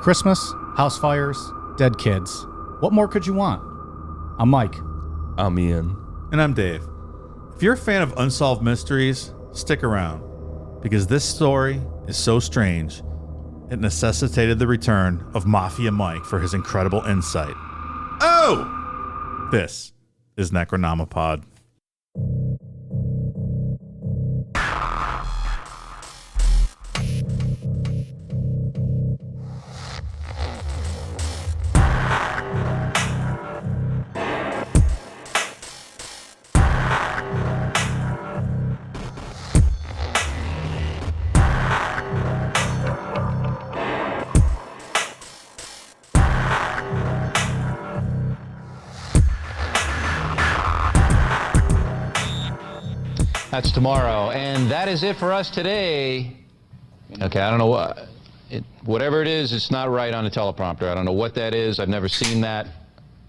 Christmas, house fires, dead kids. What more could you want? I'm Mike. I'm Ian. And I'm Dave. If you're a fan of unsolved mysteries, stick around, because this story is so strange, it necessitated the return of Mafia Mike for his incredible insight. Oh! This is Necronomipod. That's tomorrow, and that is it for us today. Okay, I don't know what, whatever it is, it's not right on the teleprompter. I don't know what that is. I've never seen that.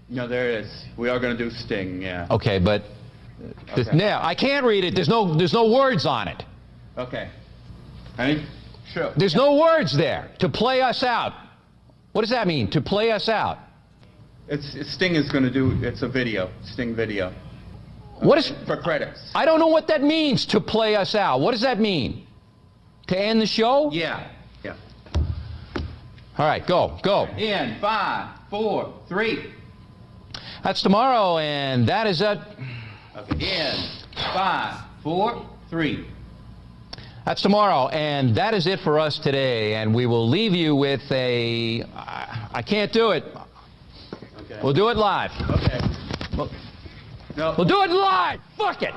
No, there it is. We are going to do Sting, yeah. Okay, but now I can't read it. There's no words on it. Okay. Honey? Sure. There's no words there. To play us out. What does that mean? To play us out. Sting is going to do. It's a video. Sting video. What is for credits? I don't know what that means. To play us out. What does that mean? To end the show? Yeah. Yeah. All right, go. In 5, 4, 3. That's tomorrow, and that is it. Okay. In 5, 4, 3. That's tomorrow, and that is it for us today. And we will leave you with a. I can't do it. Okay. We'll do it live. Okay. No. We'll do it live. Fuck it.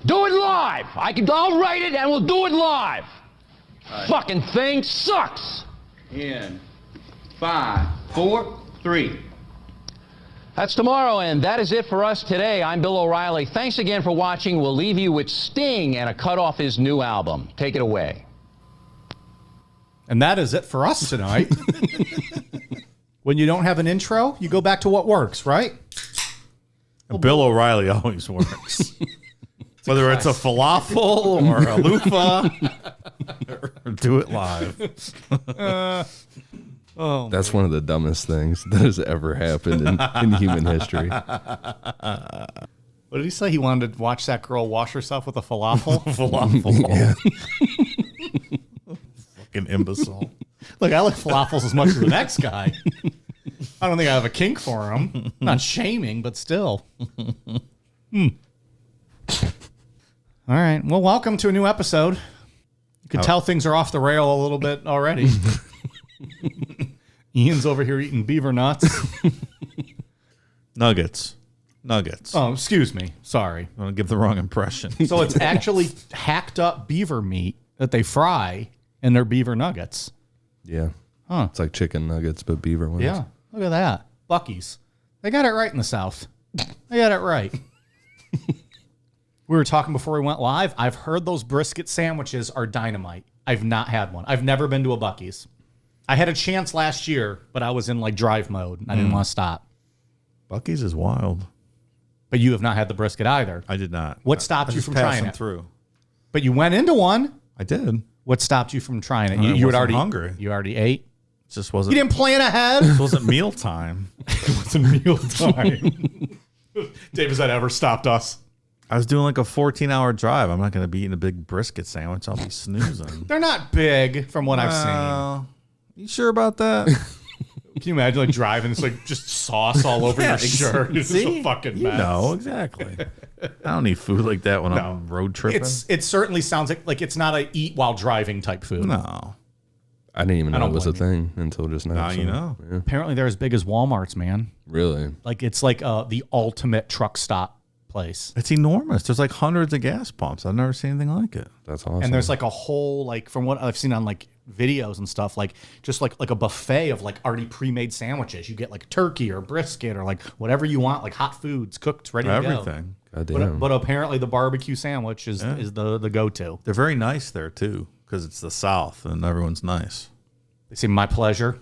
Do it live. I'll write it, and we'll do it live. Right. Fucking thing sucks. In 5, 4, 3. That's tomorrow, and that is it for us today. I'm Bill O'Reilly. Thanks again for watching. We'll leave you with Sting and a cut off his new album. Take it away. And that is it for us tonight. When you don't have an intro, you go back to what works, right? Bill O'Reilly always works. Whether it's a falafel or a loofah, or do it live. That's one of the dumbest things that has ever happened in human history. What did he say? He wanted to watch that girl wash herself with a falafel? Falafel. Fucking imbecile. Look, I like falafels as much as the next guy. I don't think I have a kink for him. Not shaming, but still. All right. Well, welcome to a new episode. You can tell things are off the rail a little bit already. Ian's over here eating beaver nuts. Nuggets. Oh, excuse me. Sorry. I want to give the wrong impression. So it's actually hacked up beaver meat that they fry in their beaver nuggets. Yeah. Huh. It's like chicken nuggets, but beaver ones. Yeah. Look at that. Buc-ee's. They got it right in the South. They got it right. We were talking before we went live. I've heard those brisket sandwiches are dynamite. I've not had one. I've never been to a Buc-ee's. I had a chance last year, but I was in like drive mode. And I didn't want to stop. Buc-ee's is wild. But you have not had the brisket either. I did not. What stopped you from trying it? Through. But you went into one. I did. What stopped you from trying it? I You had wasn't already hungry. You already ate. It just wasn't. You didn't plan ahead. It wasn't meal time. It wasn't meal time. Dave, has that ever stopped us? I was doing like a 14-hour drive. I'm not going to be eating a big brisket sandwich. I'll be snoozing. They're not big from what I've seen. You sure about that? Can you imagine like driving? It's like just sauce all over your shirt. It's just a fucking mess. No, exactly. I don't eat food like that when I'm road tripping. It certainly sounds like it's not a eat while driving type food. No. I didn't even know it was a blame thing until just now. Now you know. Yeah. Apparently they're as big as Walmart's, man. Really? Like it's like the ultimate truck stop place. It's enormous. There's like hundreds of gas pumps. I've never seen anything like it. That's awesome. And there's like a whole, like from what I've seen on like videos and stuff, like just like a buffet of like already pre-made sandwiches. You get like turkey or brisket or like whatever you want, like hot foods cooked, ready to go. Everything. Goddamn. But apparently the barbecue sandwich is the go-to. They're very nice there too, because it's the South and everyone's nice. They say my pleasure.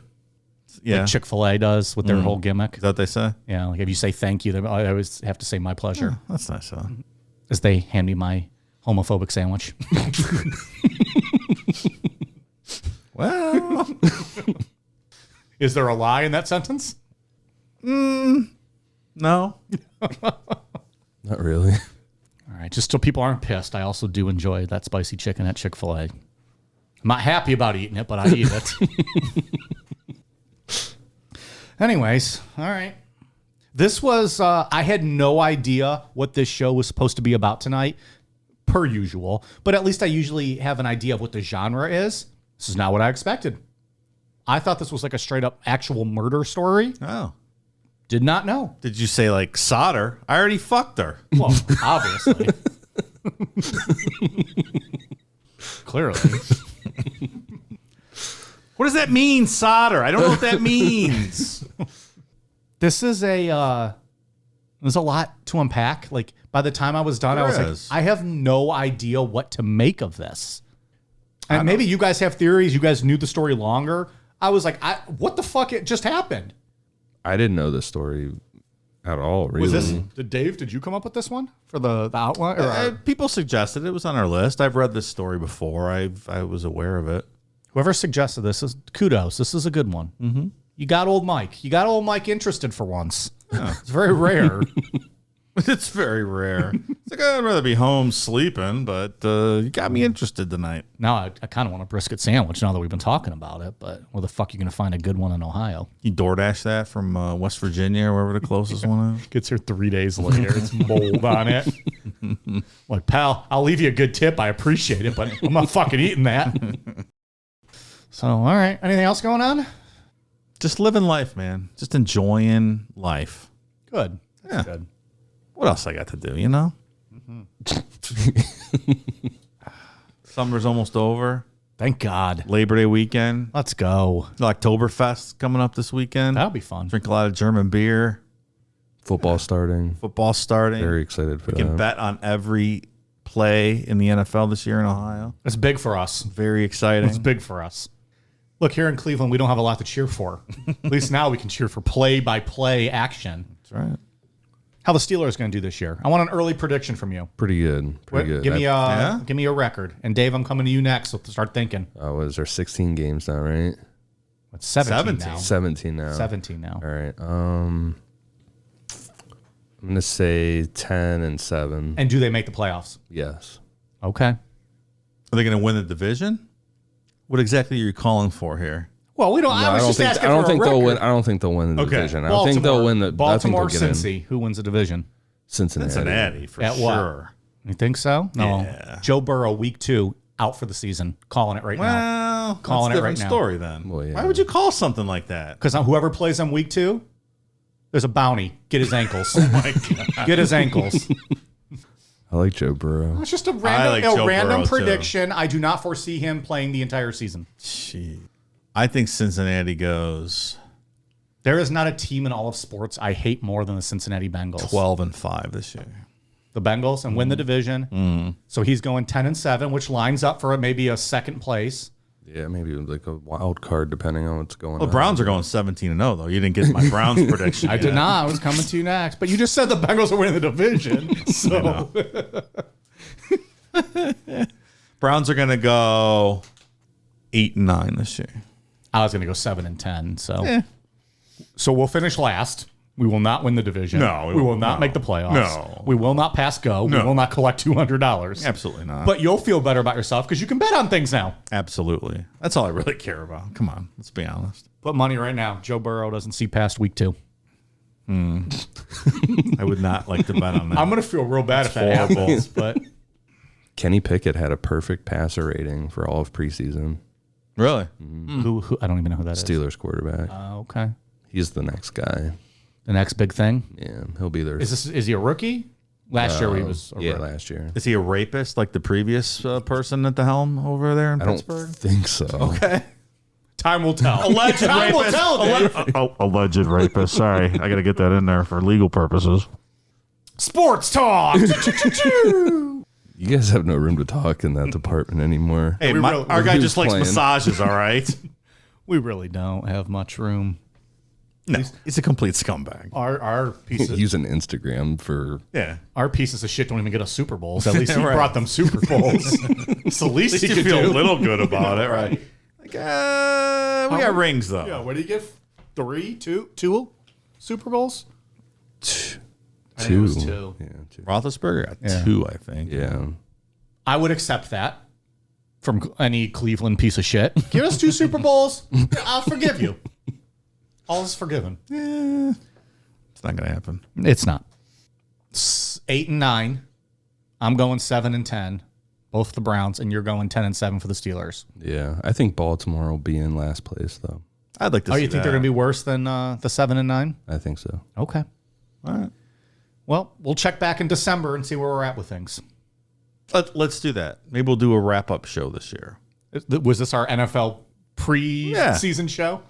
Yeah. Like Chick-fil-A does with their whole gimmick. Is that what they say? Yeah, like if you say thank you, I always have to say my pleasure. Oh, that's nice, huh? As they hand me my homophobic sandwich. Well, Is there a lie in that sentence? No. Not really. All right, just so people aren't pissed, I also do enjoy that spicy chicken at Chick-fil-A. I'm not happy about eating it, but I eat it. Anyways, all right. This was, I had no idea what this show was supposed to be about tonight, per usual, but at least I usually have an idea of what the genre is. This is not what I expected. I thought this was like a straight up actual murder story. Oh. Did not know. Did you say like Sodder? I already fucked her. Well, obviously. Clearly. What does that mean, Sodder? I don't know what that means. This is there's a lot to unpack. Like by the time I was done, I was like, I have no idea what to make of this. And maybe you guys have theories. You guys knew the story longer. I was like, what the fuck? It just happened. I didn't know this story at all, really. Did you come up with this one for the outline? Or People suggested it was on our list. I've read this story before. I was aware of it. Whoever suggested this is kudos. This is a good one. Mm-hmm. You got old Mike. You got old Mike interested for once. Yeah. It's very rare. It's very rare. It's like, I'd rather be home sleeping, but you got me interested tonight. Now I kind of want a brisket sandwich now that we've been talking about it, but where the fuck are you going to find a good one in Ohio? You DoorDash that from West Virginia or wherever the closest one is? Gets here 3 days later. It's mold on it. Like, pal, I'll leave you a good tip. I appreciate it, but I'm not fucking eating that. So, all right. Anything else going on? Just living life, man. Just enjoying life. Good. That's good. What else I got to do, you know? Summer's almost over. Thank God. Labor Day weekend. Let's go. Oktoberfest coming up this weekend. That'll be fun. Drink a lot of German beer. Football starting. Very excited for that. that. You can bet on every play in the NFL this year in Ohio. It's big for us. Very exciting. It's big for us. Look, here in Cleveland, we don't have a lot to cheer for. At least now we can cheer for play-by-play action. That's right. How the Steelers going to do this year? I want an early prediction from you. Pretty good. Good. Give me a record. And Dave, I'm coming to you next. So start thinking. Was there 16 games now, right? What's 17 now? 17 now. 17 now. All right. I'm gonna say 10-7. And do they make the playoffs? Yes. Okay. Are they going to win the division? What exactly are you calling for here? Well, we don't. No, I was just asking for a record. they'll win. I don't think they'll win the division. I think they'll win the. Baltimore, I think they'll get Cincy. Who wins the division? Cincinnati for At sure. What? You think so? No. Yeah. Joe Burrow, week 2, out for the season. Calling it right now. Well, Calling that's it a right different now. story then. Well, yeah. Why would you call something like that? Because whoever plays on week 2, there's a bounty. Get his ankles. Oh my God. Get his ankles. I like Joe Burrow. It's just a like Joe random Burrow, prediction. I do not foresee him playing the entire season. Gee. I think Cincinnati goes There is not a team in all of sports I hate more than the Cincinnati Bengals. 12-5 this year. The Bengals and win the division. So he's going 10-7, which lines up for maybe a second place. Yeah, maybe like a wild card depending on what's going on. The Browns are going 17-0 though. You didn't get my Browns prediction. I did not. I was coming to you next. But you just said the Bengals are winning the division. So Browns are going to go 8-9 this year. I was going to go 7-10. So we'll finish last. We will not win the division. No, we will not make the playoffs. No. We will not pass go. No. We will not collect $200. Absolutely not. But you'll feel better about yourself because you can bet on things now. Absolutely. That's all I really care about. Come on, let's be honest. Put money right now. Joe Burrow doesn't see past week 2. I would not like to bet on that. I'm going to feel real bad if that happens. But Kenny Pickett had a perfect passer rating for all of preseason. Really? who I don't even know who that is. Steelers quarterback. Okay. He's the next guy. The next big thing. Yeah, he'll be there. Is he a rookie? Last year he was a rookie. last year. Is he a rapist like the previous person at the helm over there in I Pittsburgh? don't think so. Okay. Time will tell. Alleged Time will rapist. tell, Dave. Alleged rapist. Sorry, I got to get that in there for legal purposes. Sports talk. You guys have no room to talk in that department anymore. Hey, We really- our guy Who's just likes playing? massages, all right? We really don't have much room. No, he's a complete scumbag. Our pieces, Using Instagram for Yeah. our pieces of shit don't even get us Super Bowls. At least he Right. brought them Super Bowls. It's the least he You could feel do. a little good about it, right? Like, we got rings, though. Yeah, what do you get? Two Super Bowls? Two. I think it was two. Yeah, two. Roethlisberger got 2, I think. Yeah. I would accept that from any Cleveland piece of shit. Give us 2 Super Bowls. I'll forgive you. All is forgiven. It's not going to happen. It's not. 8 and 9. I'm going 7 and 10. Both the Browns, and you're going 10 and 7 for the Steelers. Yeah. I think Baltimore will be in last place, though. I'd like to see you think they're going to be worse than the 7 and 9? I think so. Okay. All right. Well, we'll check back in December and see where we're at with things. Let's do that. Maybe we'll do a wrap-up show this year. Was this our NFL pre-season show?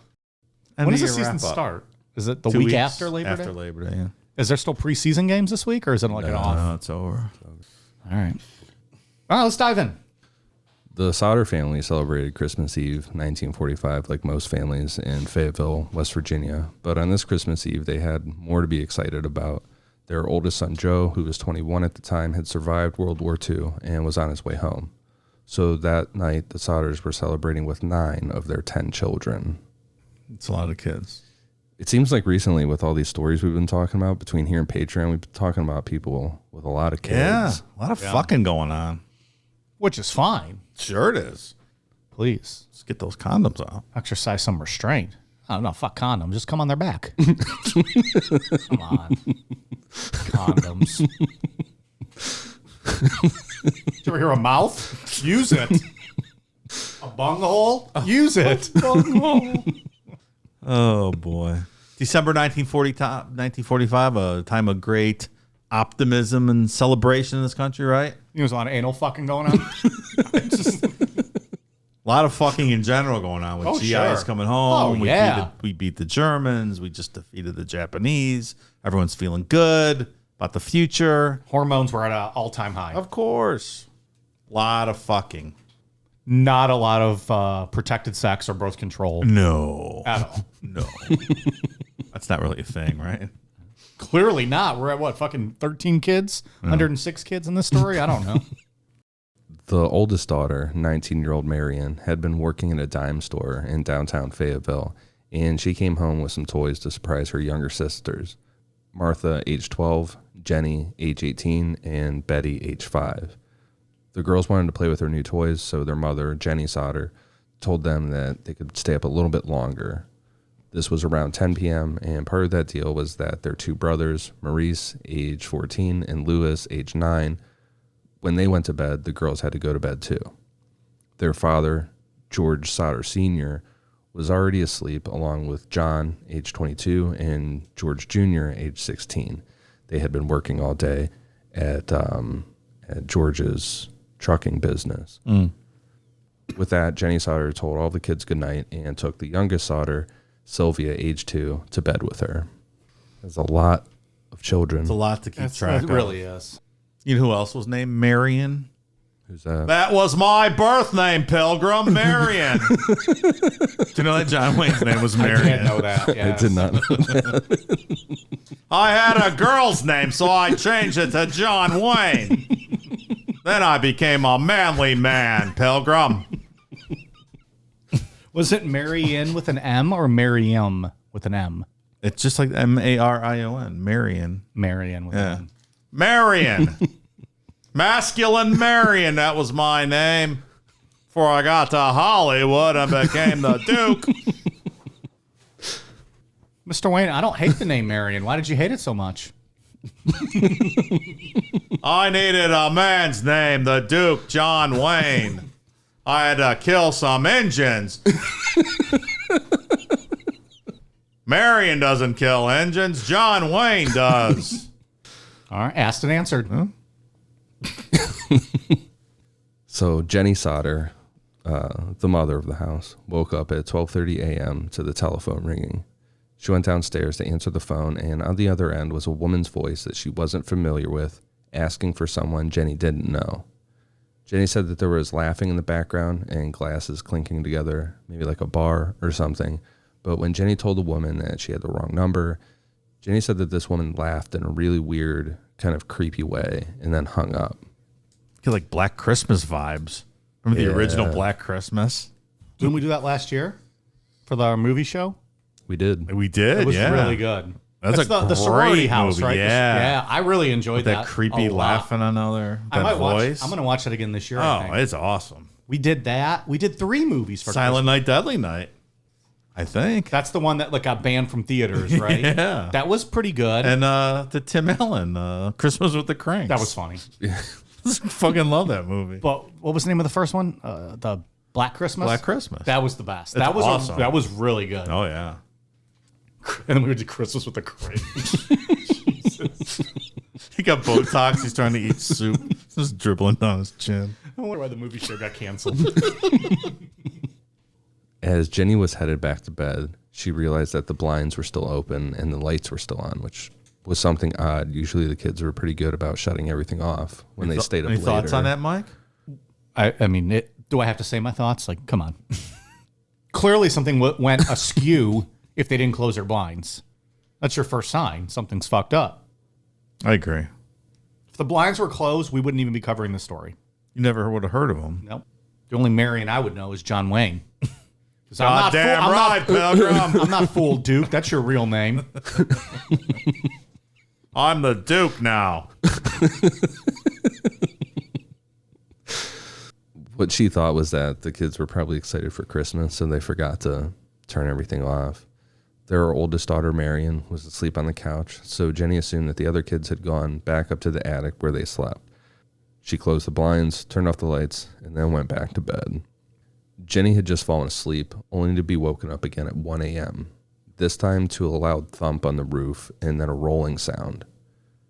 When does the season start? Is it the 2 week weeks after Labor Day? After Labor Day, yeah. Is there still preseason games this week, or is it like an off? No, it's over. All right. All right, let's dive in. The Sodder family celebrated Christmas Eve, 1945, like most families in Fayetteville, West Virginia. But on this Christmas Eve, they had more to be excited about. Their oldest son, Joe, who was 21 at the time, had survived World War II and was on his way home. So that night, the Sodders were celebrating with 9 of their 10 children. It's a lot of kids. It seems like recently, with all these stories we've been talking about, between here and Patreon, we've been talking about people with a lot of kids. Yeah, a lot of fucking going on. Which is fine. Sure it is. Please. Let's get those condoms out. Exercise some restraint. I don't know. Fuck condoms. Just come on their back. Come on. Condoms. Did you ever hear a mouth? Use it. A bunghole? Use it. Oh, boy. December 1945, a time of great optimism and celebration in this country, right? There's a lot of anal fucking going on. A lot of fucking in general going on with GIs sure. coming home. Oh, yeah. We beat the Germans. We just defeated the Japanese. Everyone's feeling good about the future. Hormones were at an all-time high. Of course. A lot of fucking. Not a lot of protected sex or birth control No. at all. No. That's not really a thing, right? Clearly not. We're at what, fucking 13 kids? 106 kids in this story? I don't know. The oldest daughter, 19-year-old Marion, had been working in a dime store in downtown Fayetteville, and she came home with some toys to surprise her younger sisters. Martha, age 12, Jenny, age 18, and Betty, age 5. The girls wanted to play with their new toys, so their mother, Jenny Sodder, told them that they could stay up a little bit longer. This was around 10 p.m., and part of that deal was that their 2 brothers, Maurice, age 14, and Louis, age 9, when they went to bed, the girls had to go to bed too. Their father, George Sodder Sr., was already asleep, along with John, age 22, and George Jr., age 16. They had been working all day at George's trucking business. With that, Jenny Sodder told all the kids goodnight and took the youngest Sodder, Sylvia, age 2, to bed with her. There's a lot of children. It's a lot to keep track of. It really is. You know who else was named Marion? Who's that? That was my birth name, Pilgrim. Marion. Do you know that John Wayne's name was Marion? I didn't know that. Yes. I did not know that. I had a girl's name, so I changed it to John Wayne. Then I became a manly man, Pilgrim. Was it Marion with an M or Mariam with an M? It's just like Marion. Marion. Marion with an M. Marion. Masculine Marion, that was my name. Before I got to Hollywood and became the Duke. Mr. Wayne, I don't hate the name Marion. Why did you hate it so much? I needed a man's name, the Duke John Wayne. I had to kill some engines. Marion doesn't kill engines. John Wayne does. All right, asked and answered. Huh? So Jenny Sodder, the mother of the house, woke up at 12:30 a.m. to the telephone ringing. She went downstairs to answer the phone, and on the other end was a woman's voice that she wasn't familiar with, asking for someone Jenny didn't know. Jenny said that there was laughing in the background and glasses clinking together, maybe like a bar or something. But when Jenny told the woman that she had the wrong number, Jenny said that this woman laughed in a really weird, kind of creepy way and then hung up. Get like Black Christmas vibes. Remember the original Black Christmas? Didn't we do that last year for our movie show? We did. We did. It was yeah. really good. That's a the great sorority house, movie, right? yeah. I really enjoyed That creepy a lot. laughing on other I that might voice. watch. I'm going to watch it again this year. I Oh, think. it's awesome. We did that. We did 3 movies for Silent Christmas. Night, Deadly Night. I think. That's the one that like got banned from theaters, right? Yeah. That was pretty good. And the Tim Allen, Christmas with the Cranks. That was funny. I fucking love that movie. But what was the name of the first one? The Black Christmas. Black Christmas. That was the best. That's That was awesome. that was really good. Oh, yeah. And then we did Christmas with the Cranks. He got Botox. He's trying to eat soup. Just dribbling down his chin. I wonder why the movie show got canceled. As Jenny was headed back to bed, she realized that the blinds were still open and the lights were still on, which was something odd. Usually the kids were pretty good about shutting everything off when they stayed up Any later. thoughts on that, Mike? I mean, do I have to say my thoughts? Like, come on. Clearly something went askew if they didn't close their blinds. That's your first sign. Something's fucked up. I agree. If the blinds were closed, we wouldn't even be covering the story. You never would have heard of him. Nope. The only Marion I would know is John Wayne. Goddamn right, Pilgrim. I'm not fooled, Duke. That's your real name. I'm the Duke now. What she thought was that the kids were probably excited for Christmas and they forgot to turn everything off. Their oldest daughter, Marion, was asleep on the couch, so Jenny assumed that the other kids had gone back up to the attic where they slept. She closed the blinds, turned off the lights, and then went back to bed. Jenny had just fallen asleep, only to be woken up again at 1 a.m., this time to a loud thump on the roof and then a rolling sound.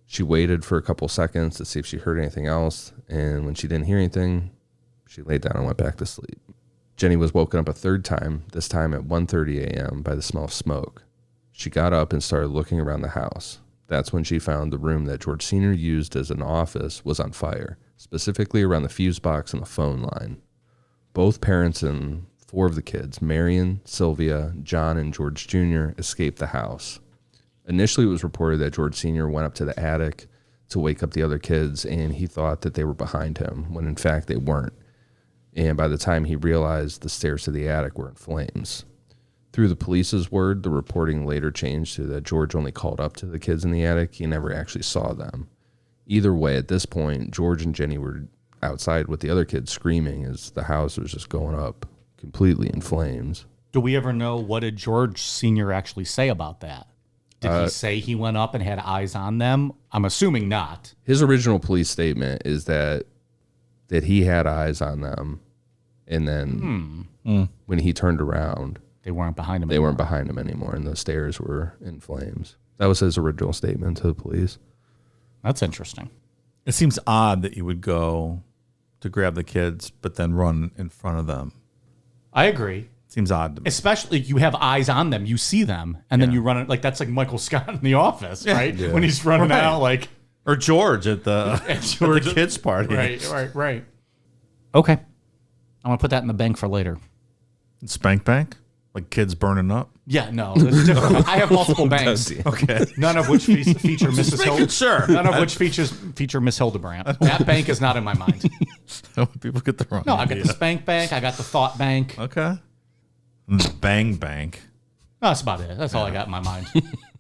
She waited for a couple seconds to see if she heard anything else, and when she didn't hear anything, she laid down and went back to sleep. Jenny was woken up a third time, this time at 1:30 a.m. by the smell of smoke. She got up and started looking around the house. That's when she found the room that George Sr. used as an office was on fire, specifically around the fuse box and the phone line. Both parents and 4 of the kids, Marion, Sylvia, John, and George Jr., escaped the house. Initially, it was reported that George Sr. went up to the attic to wake up the other kids, and he thought that they were behind him, when in fact they weren't. And by the time he realized, the stairs to the attic were in flames. Through the police's word, the reporting later changed to that George only called up to the kids in the attic. He never actually saw them. Either way, at this point, George and Jenny were outside with the other kids screaming as the house was just going up completely in flames. Do we ever know what did George Sr. actually say about that? Did he say he went up and had eyes on them? I'm assuming not. His original police statement is that he had eyes on them, and then when he turned around, They weren't behind him. they weren't behind him anymore, and the stairs were in flames. That was his original statement to the police. That's interesting. It seems odd that you would go to grab the kids, but then run in front of them. I agree. Seems odd to me. Especially you have eyes on them, you see them, and then you run it like that's like Michael Scott in The Office, right? Yeah. When he's running Right. out, like Or George at the, George at the kids' party. right. Okay, I'm gonna put that in the bank for later. Spank Bank? Like kids burning up? Yeah, no, it's different. I have multiple banks, Okay. none of which feature Mrs. making sure. None of which feature Miss Hildebrandt. That bank is not in my mind. People get the wrong No, I got idea. the Spank Bank. I got the Thought Bank. Okay. And the Bang Bank. No, that's about it. That's all I got in my mind.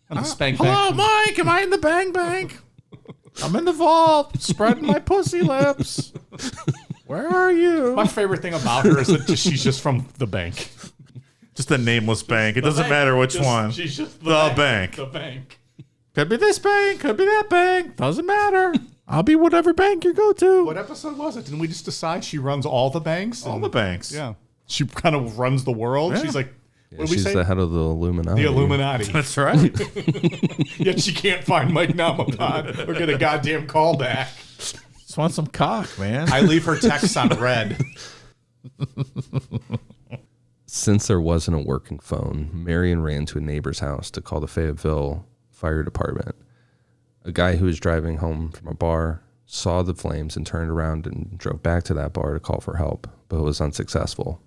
And the Spank Bank. Hello, Mike. Am I in the Bang Bank? I'm in the vault, spreading my pussy lips. Where are you? My favorite thing about her is that she's just from the bank. Just a nameless bank. It doesn't matter which one. She's just The bank. The bank. Could be this bank. Could be that bank. Doesn't matter. I'll be whatever bank you go to. What episode was it? Didn't we just decide she runs all the banks? All the banks. Yeah. She kind of runs the world. Yeah. She's like, Yeah, what did we she's say? the head of the Illuminati. The Illuminati. That's right. Yet she can't find Mike Namapod or get a goddamn call back. Just want some cock, man. I leave her texts on red. Since there wasn't a working phone, Marion ran to a neighbor's house to call the Fayetteville Fire Department. A guy who was driving home from a bar saw the flames and turned around and drove back to that bar to call for help, but was unsuccessful.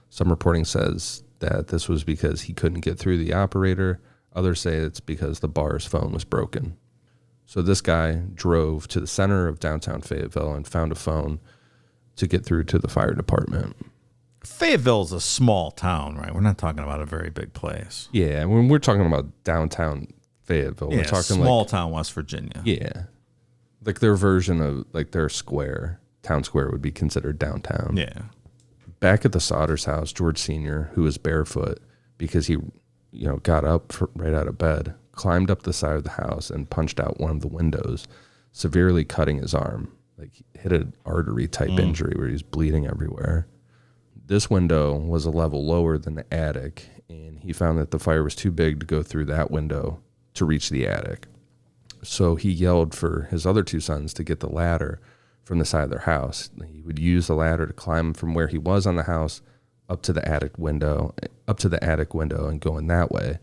Some reporting says that this was because he couldn't get through the operator. Others say it's because the bar's phone was broken. So this guy drove to the center of downtown Fayetteville and found a phone to get through to the fire department. Fayetteville's a small town, right? We're not talking about a very big place. Yeah, when we're talking about downtown Fayetteville, Yeah, we're talking small town West Virginia. Yeah. Like their version of like their square, town square would be considered downtown. Yeah. Back at the Sodder's house, George Sr., who was barefoot because he, got up right out of bed, climbed up the side of the house and punched out one of the windows, severely cutting his arm. Like hit an artery type injury where he's bleeding everywhere. This window was a level lower than the attic, and he found that the fire was too big to go through that window to reach the attic. So he yelled for his other two sons to get the ladder from the side of their house. He would use the ladder to climb from where he was on the house up to the attic window and go in that way,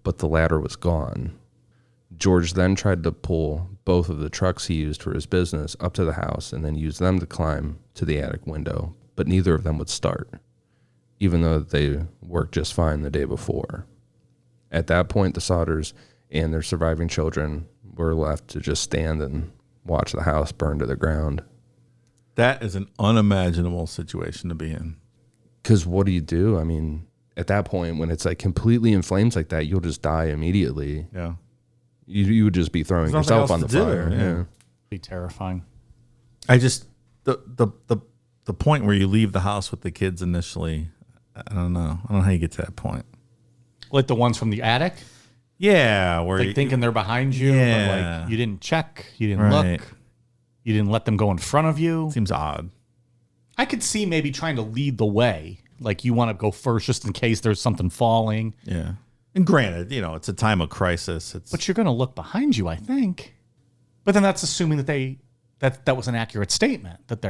but the ladder was gone. George then tried to pull both of the trucks he used for his business up to the house and then use them to climb to the attic window, but neither of them would start, even though they worked just fine the day before. At that point, the Sodders and their surviving children were left to just stand and watch the house burn to the ground. That is an unimaginable situation to be in. Because what do you do? I mean, at that point, when it's like completely in flames like that, you'll just die immediately. Yeah. You would just be throwing There's nothing yourself on else the to do fire. there, yeah. Be terrifying. I just the point where you leave the house with the kids initially, I don't know how you get to that point. Like the ones from the attic? Yeah, where Like thinking they're behind you, Yeah. but like you didn't check, you didn't Right. look, you didn't let them go in front of you. seems odd. I could see maybe trying to lead the way. Like you want to go first just in case there's something falling. Yeah. And granted, it's a time of crisis. But you're going to look behind you, I think. But then that's assuming that that was an accurate statement, that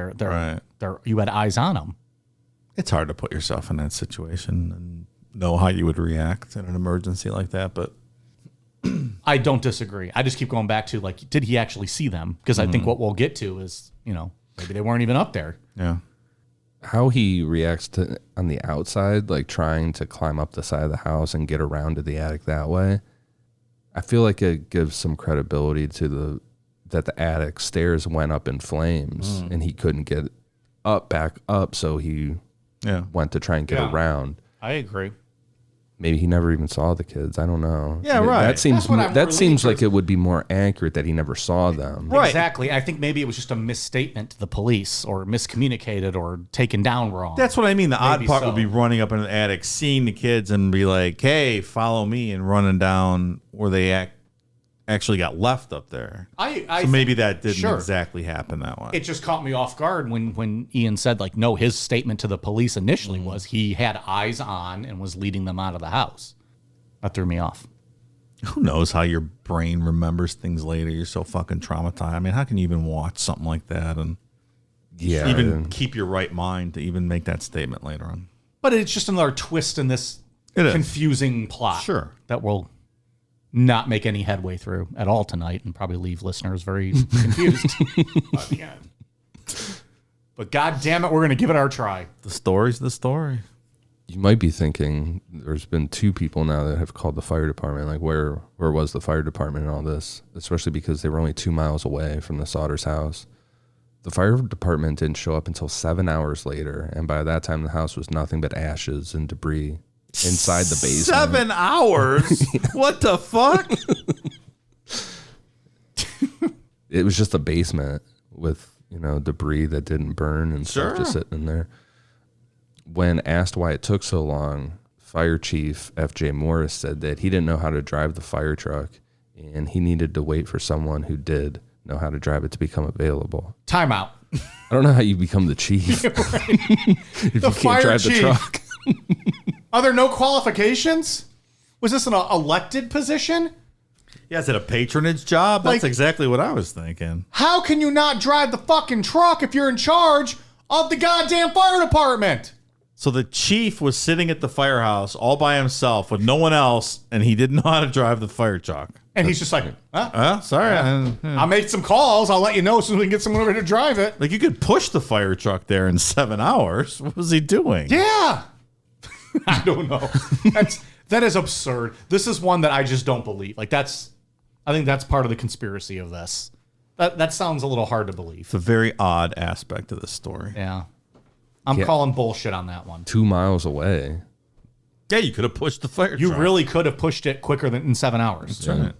Right. you had eyes on them. It's hard to put yourself in that situation and know how you would react in an emergency like that, but I don't disagree. I just keep going back to, like, did he actually see them? Because I think what we'll get to is, maybe they weren't even up there. yeah. How he reacts to on the outside, like trying to climb up the side of the house and get around to the attic that way, I feel like it gives some credibility to that the attic stairs went up in flames and he couldn't get back up, so he went to try and get around. I agree. Maybe he never even saw the kids. I don't know. Yeah, right. That seems That's what I'm that really seems like interested- it would be more accurate that he never saw them. Right. Exactly. I think maybe it was just a misstatement to the police or miscommunicated or taken down wrong. That's what I mean. The odd Maybe part so. would be running up into the attic, seeing the kids and be like, hey, follow me, and running down where they actually got left up there. So maybe that didn't exactly happen that way. It just caught me off guard when Ian said, like, no, his statement to the police initially was he had eyes on and was leading them out of the house. That threw me off. Who knows how your brain remembers things later? You're so fucking traumatized. I mean, how can you even watch something like that and even keep your right mind to even make that statement later on? But it's just another twist in this It is. confusing plot. Sure. That will not make any headway through at all tonight and probably leave listeners very confused by the end. But God damn it, we're going to give it our try. The story's the story. You might be thinking there's been two people now that have called the fire department. Like, where was the fire department in all this? Especially because they were only 2 miles away from the Sodder's house. The fire department didn't show up until 7 hours later, and by that time the house was nothing but ashes and debris inside the basement. 7 hours? What the fuck? It was just a basement with, debris that didn't burn and stuff just sitting in there. When asked why it took so long, Fire Chief F.J. Morris said that he didn't know how to drive the fire truck and he needed to wait for someone who did know how to drive it to become available. Time out. I don't know how you become the chief if you can't fire drive chief. the truck. Are there no qualifications? Was this an elected position? Yeah, is it a patronage job? That's Like- exactly what I was thinking. How can you not drive the fucking truck if you're in charge of the goddamn fire department? So the chief was sitting at the firehouse all by himself with no one else, and he didn't know how to drive the fire truck. And he's just like, Sorry. I'll make some calls. I'll let you know as soon as we can get someone over to drive it. Like, you could push the fire truck there in 7 hours. What was he doing? Yeah. I don't know. That is absurd. This is one that I just don't believe. Like, I think that's part of the conspiracy of this. That sounds a little hard to believe. It's a very odd aspect of this story. Yeah. I'm calling bullshit on that one. 2 miles away. Yeah, you could have pushed the fire You truck. really could have pushed it quicker than in 7 hours. That's right.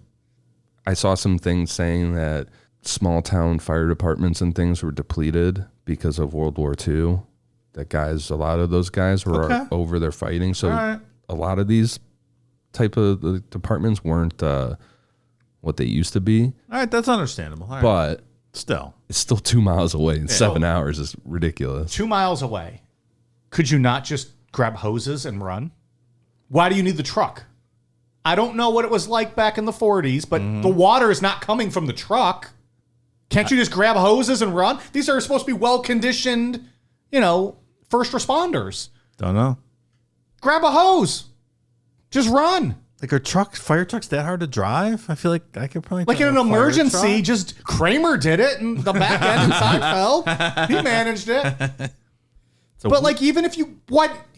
I saw some things saying that small town fire departments and things were depleted because of World War II. That a lot of those guys were over there fighting. So a lot of these type of departments weren't what they used to be. All right, that's understandable. All right. But still, it's still 2 miles away in 7 hours is ridiculous. 2 miles away. Could you not just grab hoses and run? Why do you need the truck? I don't know what it was like back in the 40s, but the water is not coming from the truck. Can't you just grab hoses and run? These are supposed to be well-conditioned, first responders. don't know. Grab a hose. Just run. Like, are fire trucks that hard to drive? I feel like I could probably Like in drive an a fire emergency, truck. just Kramer did it in the back end in Seinfeld. He managed it. But like, even if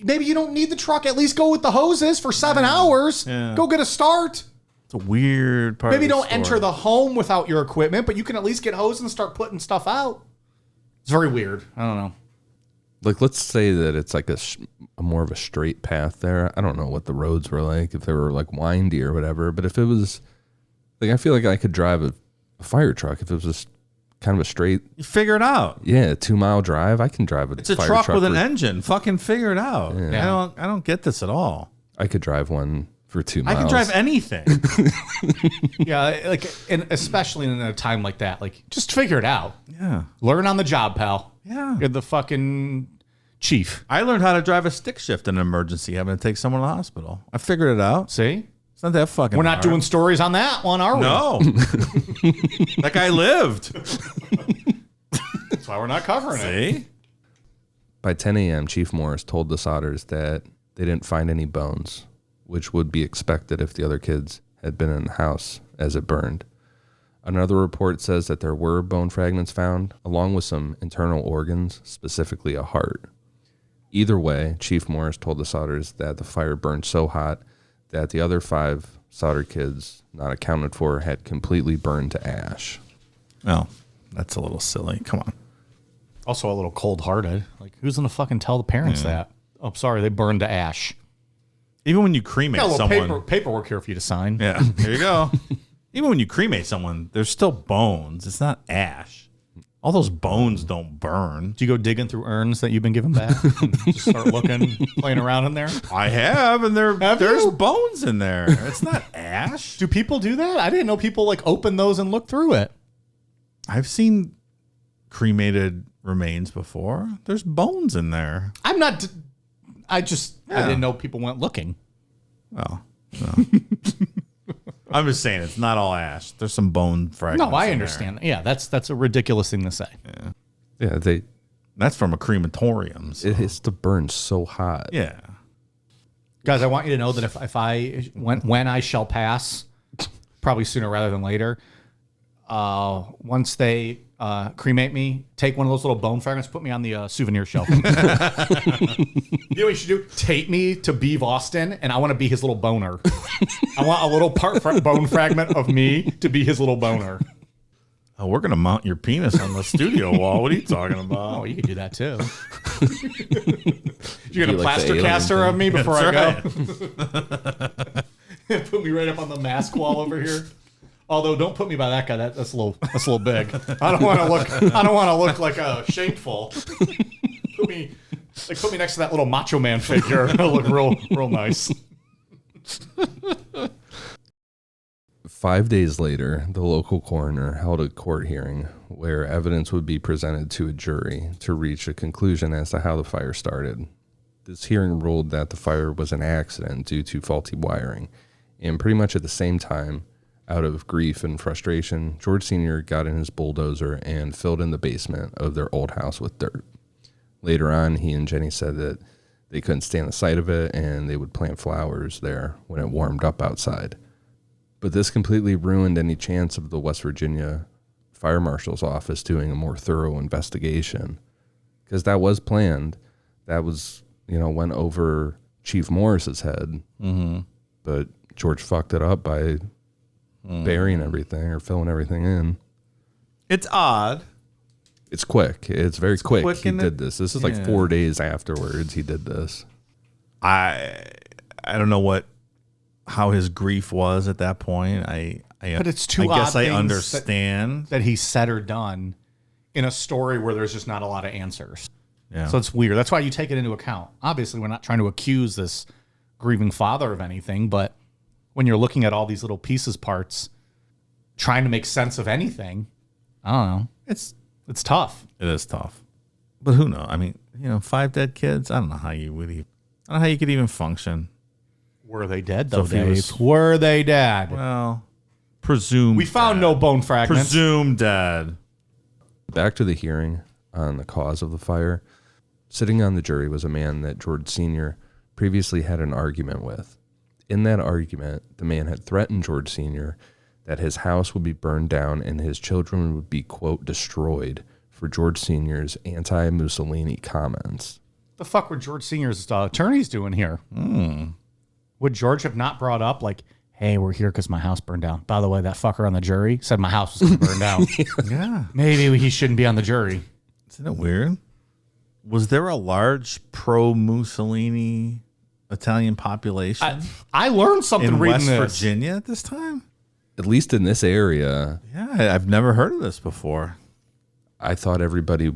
maybe you don't need the truck, at least go with the hoses for 7 hours. Yeah. Go get a start. It's a weird part. Maybe of the don't enter story. the home without your equipment, but you can at least get hoses and start putting stuff out. It's very weird. I don't know. Like, let's say that it's like a more of a straight path there. I don't know what the roads were like, if they were like windy or whatever. But if it was, like, I feel like I could drive a fire truck if it was just kind of a straight. You figure it out. Yeah, 2 mile drive. I can drive It's a fire truck with an for- engine. Fucking figure it out. Yeah. I don't get this at all. I could drive one for 2 miles. I can drive anything. Yeah, like, and especially in a time like that, like, just figure it out. Yeah. Learn on the job, pal. Yeah. You're the fucking chief. I learned how to drive a stick shift in an emergency, having to take someone to the hospital. I figured it out. See? It's not that fucking We're not hard. doing stories on that one, are we? No. That guy lived. That's why we're not covering it. See? By 10 a.m., Chief Morris told the Sodders that they didn't find any bones, which would be expected if the other kids had been in the house as it burned. Another report says that there were bone fragments found, along with some internal organs, specifically a heart. Either way, Chief Morris told the Sodders that the fire burned so hot that the other 5 Sodder kids, not accounted for, had completely burned to ash. No, that's a little silly. Come on. Also a little cold-hearted. Like, who's going to fucking tell the parents that? Oh, sorry, they burned to ash. Even when you cremate Got a little someone. paperwork here for you to sign. Yeah, here you go. Even when you cremate someone, there's still bones. It's not ash. All those bones don't burn. Do you go digging through urns that you've been given back? And just start looking, playing around in there? I have, and there's you? bones in there. It's not ash. Do people do that? I didn't know people like open those and look through it. I've seen cremated remains before. There's bones in there. I'm not. I didn't know people went looking. Oh, no. I'm just saying it's not all ash. There's some bone fragments. No, I in understand. Yeah, that's a ridiculous thing to say. Yeah, there. That's from a crematorium. So. it has to burn so hot. Yeah. Guys, I want you to know that when I shall pass, probably sooner rather than later, once they cremate me, take one of those little bone fragments, put me on the souvenir shelf. You know what you should do? Take me to Beav Austin, and I want to be his little boner. I want a little bone fragment of me to be his little boner. Oh, we're gonna mount your penis on the studio wall. What are you talking about? Oh, you could do that too. You're gonna Be like the plaster alien cast her thing. of me before That's I go. Put me right up on the mask wall over here. Although, don't put me by that guy. That's a little big. I don't want to look like a shameful. Put me next to that little Macho Man figure. It'll look real nice. 5 days later, the local coroner held a court hearing where evidence would be presented to a jury to reach a conclusion as to how the fire started. This hearing ruled that the fire was an accident due to faulty wiring, and pretty much at the same time, out of grief and frustration, George Sr. got in his bulldozer and filled in the basement of their old house with dirt. Later on, he and Jenny said that they couldn't stand the sight of it and they would plant flowers there when it warmed up outside. But this completely ruined any chance of the West Virginia Fire Marshal's office doing a more thorough investigation, because that was planned. That was, went over Chief Morris's head. Mm-hmm. But George fucked it up by burying everything or filling everything in. It's odd It's quick. It's very quick. He in did this. This is like 4 days afterwards he did this. I don't know how his grief was at that point. But it's two I guess odd I things understand that he said or done in a story where there's just not a lot of answers. Yeah. So it's weird. That's why you take it into account. Obviously, we're not trying to accuse this grieving father of anything, but when you're looking at all these little pieces, parts, trying to make sense of anything, I don't know. It's tough. It is tough. But who knows? I mean, 5 dead kids. I don't know how you could even function. Were they dead though, So if he was- Dave? Were they dead? Well, presumed. We found no bone fragments. Presumed dead. Back to the hearing on the cause of the fire. Sitting on the jury was a man that George Sr. previously had an argument with. In that argument, the man had threatened George Sr. that his house would be burned down and his children would be, quote, destroyed for George Sr.'s anti-Mussolini comments. The fuck were George Sr.'s attorneys doing here? Would George have not brought up, like, hey, we're here because my house burned down? By the way, that fucker on the jury said my house was going to burn down. Yeah. Maybe he shouldn't be on the jury. Isn't it weird? Was there a large pro-Mussolini Italian population I learned something in reading West this. Virginia at this time? At least in this area, Yeah, I've never heard of this before. I thought everybody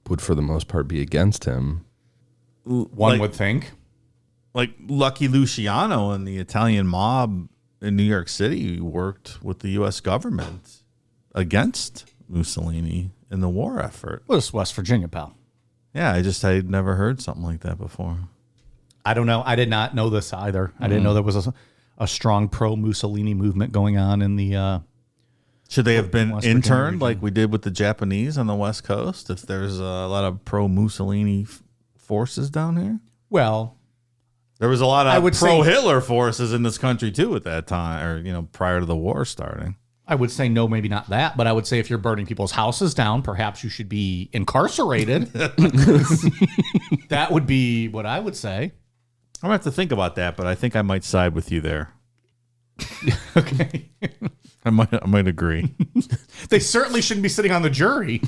would, for the most part, be against him. One would think. Like Lucky Luciano and the Italian mob in New York City worked with the U.S. government against Mussolini in the war effort. Well, it's West Virginia, pal. Yeah, I'd never heard something like that before. I don't know. I did not know this either. I didn't know there was a strong pro-Mussolini movement going on in the... Should they have been West Virginia interned region. like we did with the Japanese on the West Coast if there's a lot of pro-Mussolini forces down here? well, There was a lot I of would say- pro-Hitler forces in this country too at that time, or prior to the war starting. I would say no, maybe not that, but I would say if you're burning people's houses down, perhaps you should be incarcerated. That would be what I would say. I'm gonna have to think about that, but I think I might side with you there. Okay. I might agree. They certainly shouldn't be sitting on the jury.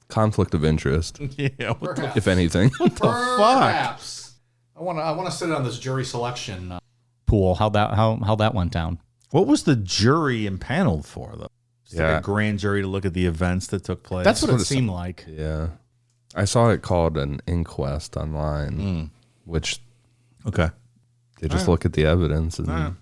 Conflict of interest, Yeah. What the if anything. Perhaps. I want to sit on this jury selection pool. How that went down. What was the jury impaneled for, though? Just like Yeah. a grand jury to look at the events that took place. That's what it seemed like. Yeah. I saw it called an inquest online, which okay. they just look at the evidence. And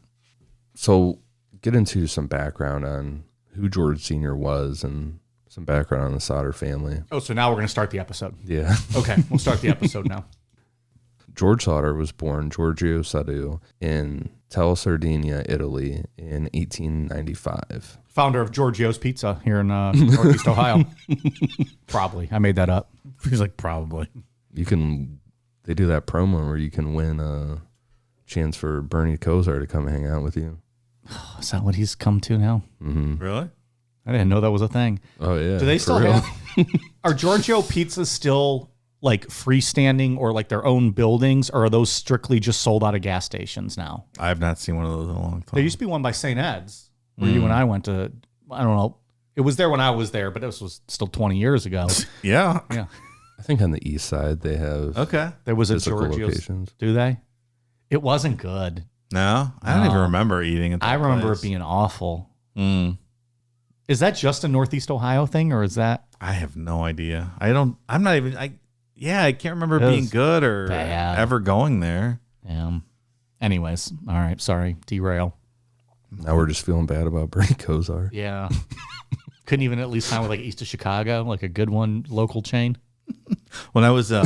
so get into some background on who George Sr. was and some background on the Sodder family. Oh, so now we're going to start the episode. Yeah. Okay, we'll start the episode now. George Sodder was born Giorgio Sodder in Tel Sardinia, Italy in 1895. Founder of Giorgio's Pizza here in Northeast Ohio. Probably. I made that up. He's like, probably. They do that promo where you can win a chance for Bernie Kosar to come hang out with you. Is that what he's come to now? Really? I didn't know that was a thing. Oh, yeah. Do they for still real. have... Are Giorgio Pizzas still like freestanding or like their own buildings, or are those strictly just sold out of gas stations now? I have not seen one of those in a long time. There used to be one by St. Ed's where you and I went to, I don't know. It was there when I was there, but this was still 20 years ago. Yeah. Yeah. I think on the east side they have Okay. There was a physical Giorgio's. locations. Do they? It wasn't good. No, I don't even remember eating it. I remember it being awful. Mm. Is that just a Northeast Ohio thing, or is that I have no idea. I can't remember It being was good or bad. ever going there. Anyways, all right. Sorry, derail. Now we're just feeling bad about Bernie Kosar. Yeah. Couldn't even at least find with like east of Chicago, like a good one, local chain. When I was, I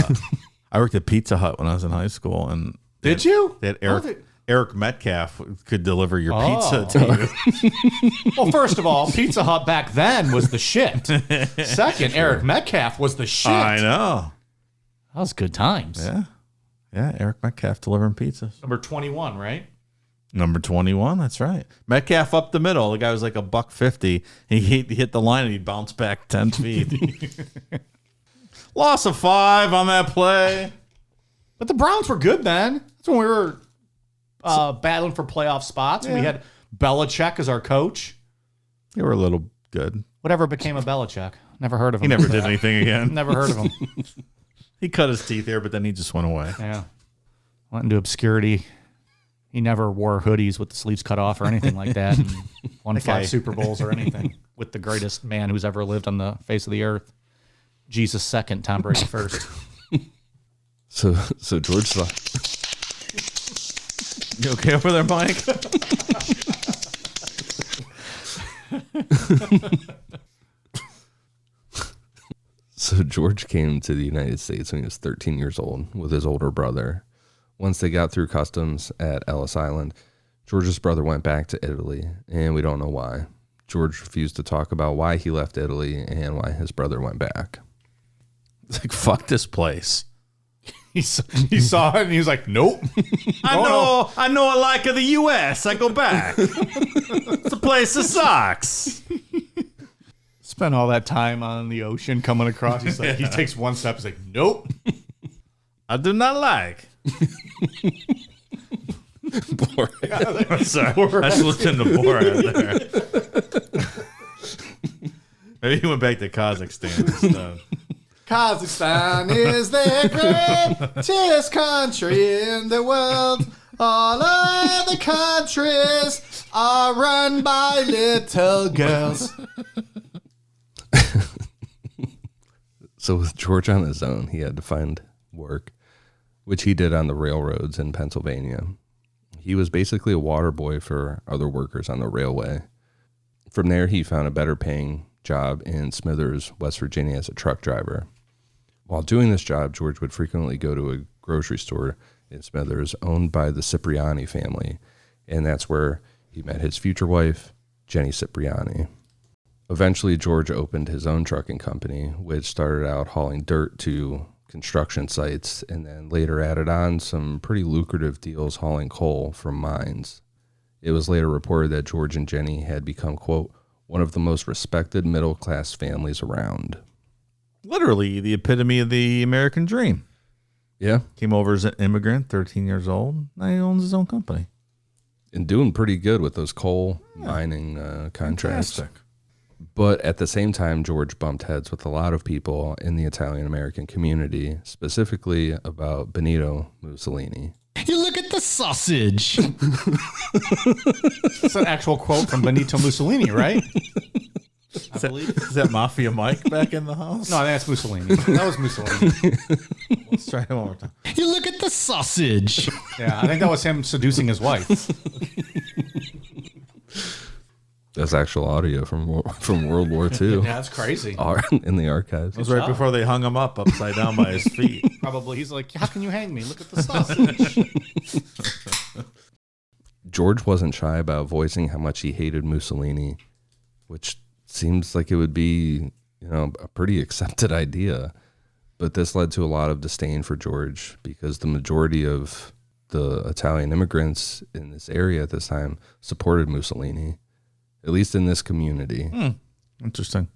worked at Pizza Hut when I was in high school, and Did you? they had Oh, Eric Metcalf could deliver your Oh. pizza to you. Well, first of all, Pizza Hut back then was the shit. Second, Eric Metcalf was the shit. I know. That was good times. Yeah, Eric Metcalf delivering pizzas. Number 21, right? Number 21, that's right. Metcalf up the middle. The guy was like $1.50. He hit the line and he bounced back 10 feet. Loss of 5 on that play. But the Browns were good then. That's when we were battling for playoff spots. And we had Belichick as our coach. They were a little good. Whatever became of Belichick? Never heard of him. He never did anything again. Never heard of him. He cut his teeth here, but then he just went away. Yeah. Went into obscurity. He never wore hoodies with the sleeves cut off or anything like that. And won 5 Super Bowls or anything with the greatest man who's ever lived on the face of the earth. Jesus second, Tom Brady first. So George saw. You okay over there, Mike? So George came to the United States when he was 13 years old with his older brother. Once they got through customs at Ellis Island, George's brother went back to Italy, and we don't know why. George refused to talk about why he left Italy and why his brother went back. It's like, fuck this place. He saw it and he was like, nope. I know a like of the U.S. I go back. It's a place that sucks. Spent all that time on the ocean coming across. He's like, he takes one step. He's like, nope. I do not like. Borat. Sorry, I just looked into Borat there. Maybe he went back to Kazakhstan and stuff. Kazakhstan is the greatest country in the world. All other countries are run by little girls. So with George on his own, he had to find work, which he did on the railroads in Pennsylvania. He was basically a water boy for other workers on the railway. From there, he found a better paying job in Smithers, West Virginia as a truck driver. While doing this job, George would frequently go to a grocery store in Smithers owned by the Cipriani family, and that's where he met his future wife, Jenny Cipriani. Eventually, George opened his own trucking company, which started out hauling dirt to construction sites and then later added on some pretty lucrative deals hauling coal from mines. It was later reported that George and Jenny had become, quote, one of the most respected middle-class families around. Literally the epitome of the American dream. Yeah. Came over as an immigrant, 13 years old. Now he owns his own company. And doing pretty good with those coal mining contracts. Fantastic. But at the same time, George bumped heads with a lot of people in the Italian-American community, specifically about Benito Mussolini. You look at the sausage. That's an actual quote from Benito Mussolini, right? I believe. Is that Mafia Mike back in the house? No, that's Mussolini. That was Mussolini. Let's try it one more time. You look at the sausage. Yeah, I think that was him seducing his wife. That's actual audio from World War II. Yeah, that's crazy. In the archives. It was right before they hung him up upside down by his feet. Probably. He's like, how can you hang me? Look at the sausage. George wasn't shy about voicing how much he hated Mussolini, which seems like it would be, a pretty accepted idea. But this led to a lot of disdain for George because the majority of the Italian immigrants in this area at this time supported Mussolini, at least in this community. Interesting.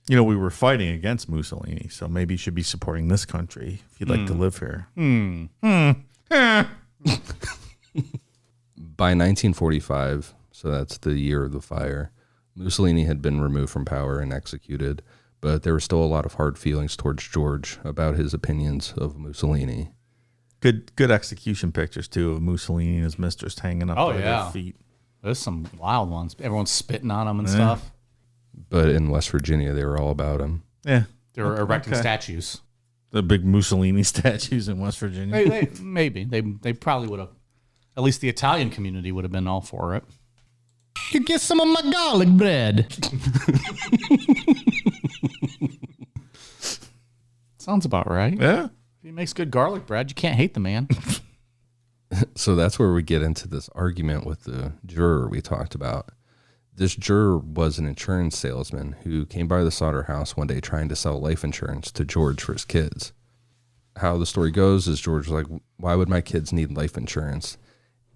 We were fighting against Mussolini, so maybe you should be supporting this country if you'd like to live here. By 1945, so that's the year of the fire, Mussolini had been removed from power and executed, but there were still a lot of hard feelings towards George about his opinions of Mussolini. Good execution pictures, too, of Mussolini and his mistress hanging up by their feet. There's some wild ones. Everyone's spitting on him and stuff. But in West Virginia, they were all about him. Yeah. They were erecting statues. The big Mussolini statues in West Virginia. They probably would have. At least the Italian community would have been all for it. You get some of my garlic bread. Sounds about right. Yeah. If he makes good garlic bread, you can't hate the man. So that's where we get into this argument with the juror we talked about. This juror was an insurance salesman who came by the Sodder house one day trying to sell life insurance to George for his kids. How the story goes is George was like, why would my kids need life insurance?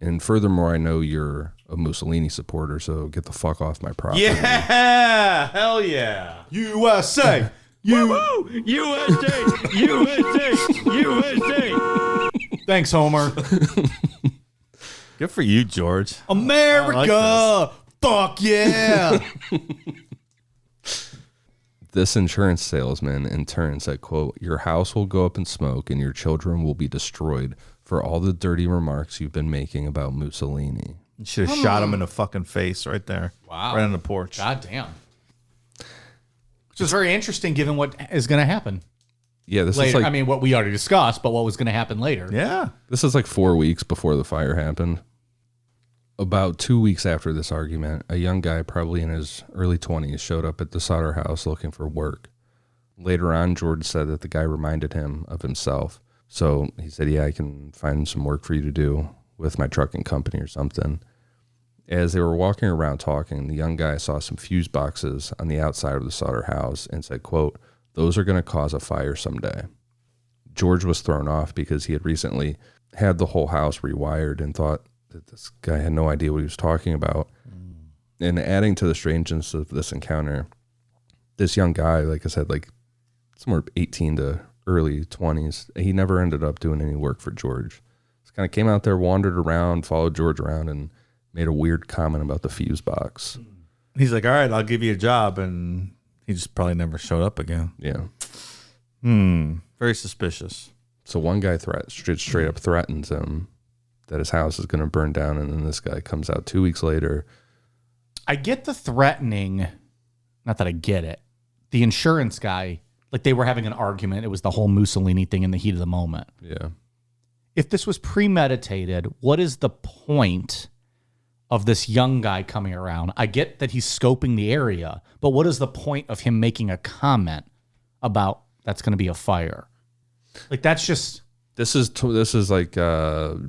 And furthermore, I know you're a Mussolini supporter, so get the fuck off my property. Yeah. Hell yeah. USA. USA! USA! USA! Thanks, Homer. Good for you, George. America. Fuck yeah. This insurance salesman in turn said, quote, "Your house will go up in smoke and your children will be destroyed for all the dirty remarks you've been making about Mussolini." You should have shot him in the fucking face right there. Wow. Right on the porch. God damn. Which is very interesting given what is going to happen Yeah, this later. is like I mean, what we already discussed, but what was going to happen later. Yeah. this is like 4 weeks before the fire happened. About 2 weeks after this argument, a young guy, probably in his early 20s, showed up at the Sodder house looking for work. Later on, George said that the guy reminded him of himself. So he said, "Yeah, I can find some work for you to do with my trucking company or something." As they were walking around talking, the young guy saw some fuse boxes on the outside of the Sodder house and said, quote, "Those are going to cause a fire someday." George was thrown off because he had recently had the whole house rewired and thought that this guy had no idea what he was talking about. And adding to the strangeness of this encounter, this young guy, like I said, like somewhere 18 to early 20s, he never ended up doing any work for George. Just kind of came out there, wandered around, followed George around, and made a weird comment about the fuse box. He's like, all right, I'll give you a job. And he just probably never showed up again. Yeah. Very suspicious. So one guy straight up threatens him that his house is going to burn down, and then this guy comes out 2 weeks later. I get the threatening. Not that I get it. The insurance guy, like they were having an argument. It was the whole Mussolini thing in the heat of the moment. Yeah. If this was premeditated, what is the point of this young guy coming around? I get that he's scoping the area, but what is the point of him making a comment about that's going to be a fire? Like that's just... This is like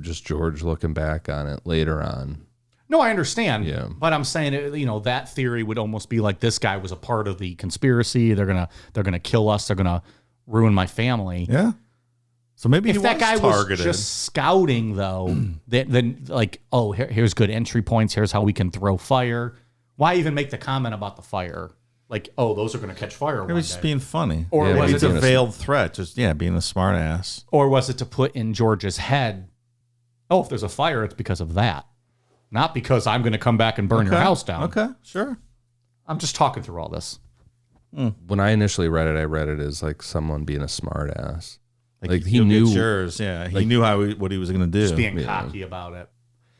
just George looking back on it later on. No, I understand. Yeah. But I'm saying, that theory would almost be like this guy was a part of the conspiracy. They're gonna kill us. They're gonna ruin my family. Yeah. So maybe If he that was guy targeted. was just scouting, though, then like, oh, here's good entry points. Here's how we can throw fire. Why even make the comment about the fire? Like, oh, those are going to catch fire Maybe one just day. being funny. Or Yeah, was Maybe it it's a being a- veiled threat. Just, being a smart ass. Or was it to put in George's head, oh, if there's a fire, it's because of that. Not because I'm going to come back and burn your house down. Okay, sure. I'm just talking through all this. When I initially read it, I read it as like someone being a smart ass. Like he You'll knew, get yours. Yeah, he knew what he was going to do. Just being cocky about it.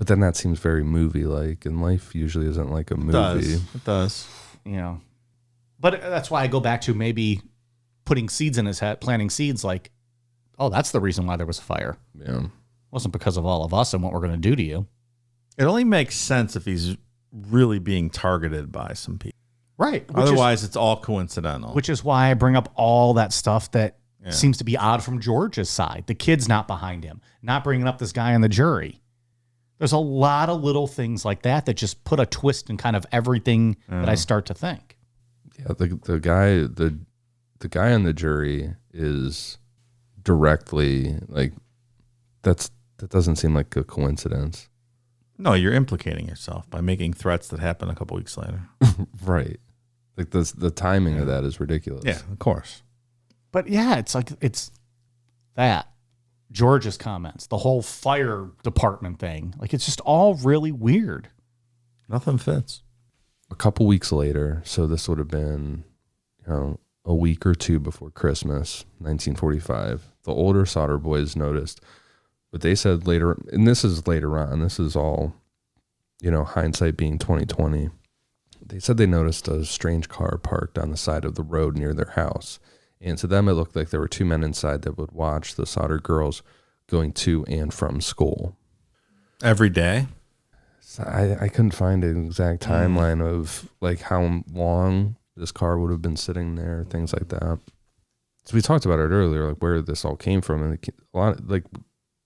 but then that seems very movie-like, and life usually isn't like a movie. It does. But that's why I go back to maybe putting seeds in his head, planting seeds like, oh, that's the reason why there was a fire. Yeah. It wasn't because of all of us and what we're going to do to you. It only makes sense if he's really being targeted by some people. Right. Otherwise, it's all coincidental. Which is why I bring up all that stuff that seems to be odd from George's side. The kid's not behind him, not bringing up this guy on the jury. There's a lot of little things like that that just put a twist in kind of everything that I start to think. Yeah, the guy on the jury is directly like that doesn't seem like a coincidence. No, you're implicating yourself by making threats that happen a couple weeks later. Right. Like the timing of that is ridiculous. Yeah, of course. But yeah, it's like it's that. George's comments, the whole fire department thing. Like it's just all really weird. Nothing fits. A couple weeks later, so this would have been, a week or two before Christmas, 1945, the older Sodder boys noticed, but they said later, and this is later on, this is all, hindsight being 2020. They said they noticed a strange car parked on the side of the road near their house. And to them, it looked like there were two men inside that would watch the Sodder girls going to and from school. Every day? So I couldn't find an exact timeline of like how long this car would have been sitting there, things like that. So we talked about it earlier, like where this all came from, and a lot like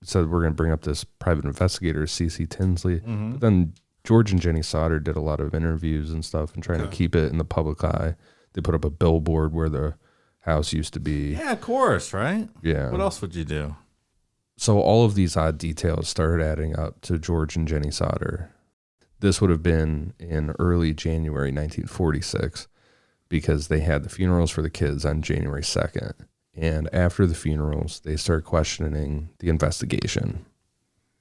said we're going to bring up this private investigator, C.C. Tinsley, but then George and Jenny Sodder did a lot of interviews and stuff, and trying to keep it in the public eye. They put up a billboard where the house used to be. Yeah, of course, right? Yeah. What else would you do? So all of these odd details started adding up to George and Jenny Sodder. This would have been in early January 1946 because they had the funerals for the kids on January 2nd. And after the funerals, they started questioning the investigation.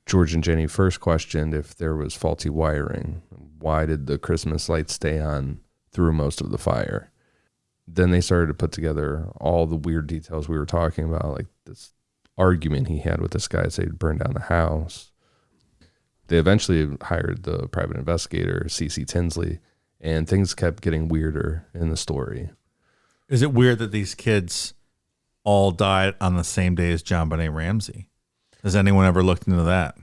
George and Jenny first questioned if there was faulty wiring. Why did the Christmas lights stay on through most of the fire? Then they started to put together all the weird details we were talking about, like this argument he had with this guy, say he'd burn down the house. They eventually hired the private investigator, C.C. Tinsley, and things kept getting weirder in the story. Is it weird that these kids all died on the same day as John Benet Ramsey? Has anyone ever looked into that?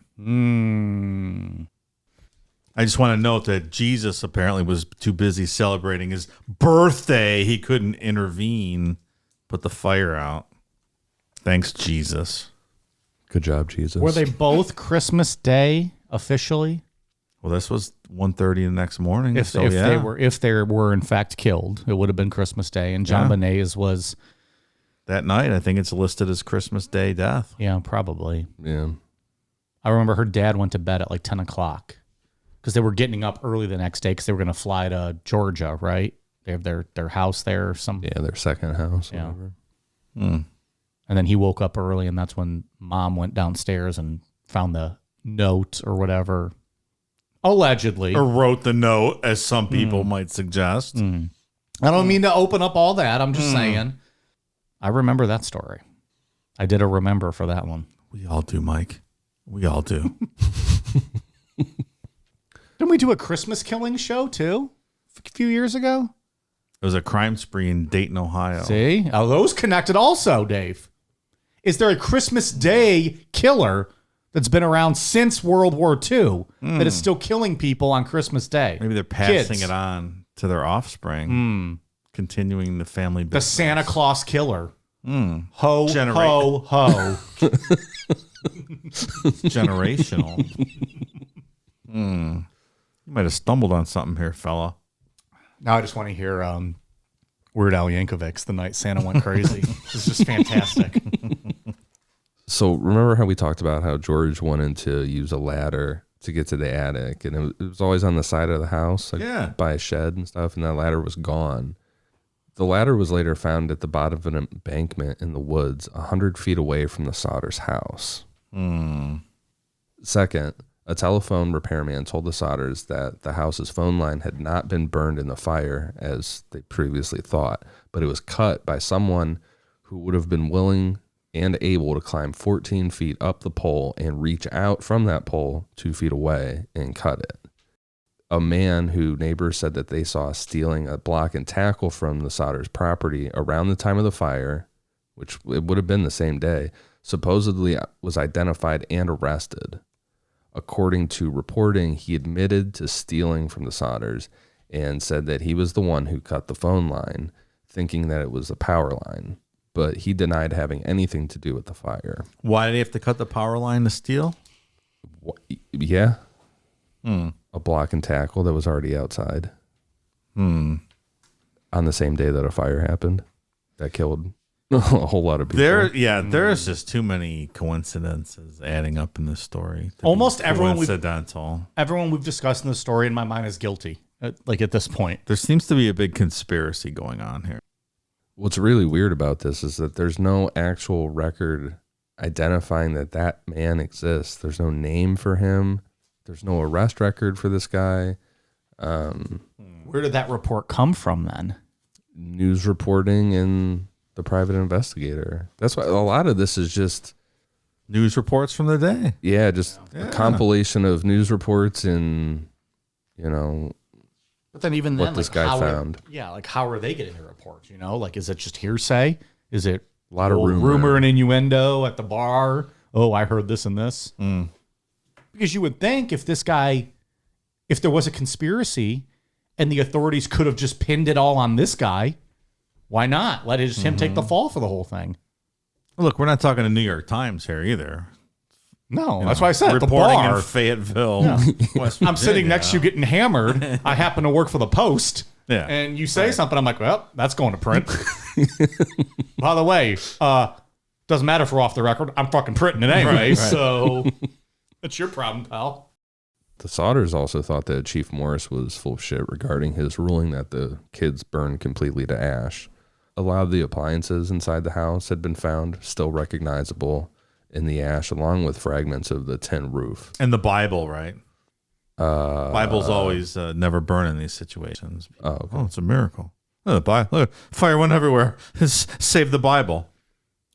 I just want to note that Jesus apparently was too busy celebrating his birthday. He couldn't intervene, put the fire out. Thanks, Jesus. Good job, Jesus. Were they both Christmas Day officially? Well, this was 1:30 the next morning. If they were in fact killed, it would have been Christmas Day, and John Benet's was that night. I think it's listed as Christmas Day death. Yeah, probably. Yeah. I remember her dad went to bed at like 10 o'clock because they were getting up early the next day because they were going to fly to Georgia, right? They have their house there or something. Yeah, their second house. Yeah. And then he woke up early, and that's when Mom went downstairs and found the note or whatever. Allegedly. Or wrote the note, as some people might suggest. I don't mean to open up all that. I'm just saying. I remember that story. I did a remember for that one. We all do, Mike. We all do. Didn't we do a Christmas killing show, too? A few years ago? It was a crime spree in Dayton, Ohio. See? Oh, those connected also, Dave. Is there a Christmas Day killer that's been around since World War II that is still killing people on Christmas Day? Maybe they're passing it on to their offspring, continuing the family business. The Santa Claus killer. Ho, ho, ho. Generational. You might have stumbled on something here, fella. Now I just want to hear Weird Al Yankovic's The Night Santa Went Crazy. This is just fantastic. So remember how we talked about how George wanted to use a ladder to get to the attic, and it was always on the side of the house, like by a shed and stuff, and that ladder was gone. The ladder was later found at the bottom of an embankment in the woods, 100 feet away from the Sodders' house. Second, a telephone repairman told the Sodders that the house's phone line had not been burned in the fire, as they previously thought, but it was cut by someone who would have been willing and able to climb 14 feet up the pole and reach out from that pole 2 feet away and cut it. A man who neighbors said that they saw stealing a block and tackle from the Sodders' property around the time of the fire, which it would have been the same day, supposedly was identified and arrested. According to reporting, he admitted to stealing from the Sodders and said that he was the one who cut the phone line, thinking that it was the power line. But he denied having anything to do with the fire. Why did he have to cut the power line to steal? Yeah. A block and tackle that was already outside. On the same day that a fire happened that killed a whole lot of people. There's just too many coincidences adding up in this story. Almost everyone we've discussed in the story in my mind is guilty, like at this point. There seems to be a big conspiracy going on here. What's really weird about this is that there's no actual record identifying that man exists. There's no name for him. There's no arrest record for this guy. Where did that report come from then? News reporting and the private investigator. That's why a lot of this is just news reports from the day. Yeah, just a compilation of news reports and, But then even what then, this guy found. How are they getting the reports? Is it just hearsay? Is it a lot of rumor and innuendo at the bar? Oh, I heard this and this. Because you would think if there was a conspiracy and the authorities could have just pinned it all on this guy, why not let him take the fall for the whole thing? Look, we're not talking to New York Times here either. No, that's why I said reporting the bar. in Fayetteville. West I'm sitting Virginia. next to you getting hammered. I happen to work for the Post. Yeah. And you say something, I'm like, well, that's going to print. By the way, doesn't matter if we're off the record. I'm fucking printing it anyway. So that's your problem, pal. The Sodders also thought that Chief Morris was full of shit regarding his ruling that the kids burned completely to ash. A lot of the appliances inside the house had been found still recognizable in the ash, along with fragments of the tin roof. And the Bible, right? Bible's always never burn in these situations. Oh, okay. Oh, it's a miracle. Look, fire went everywhere. Save the Bible.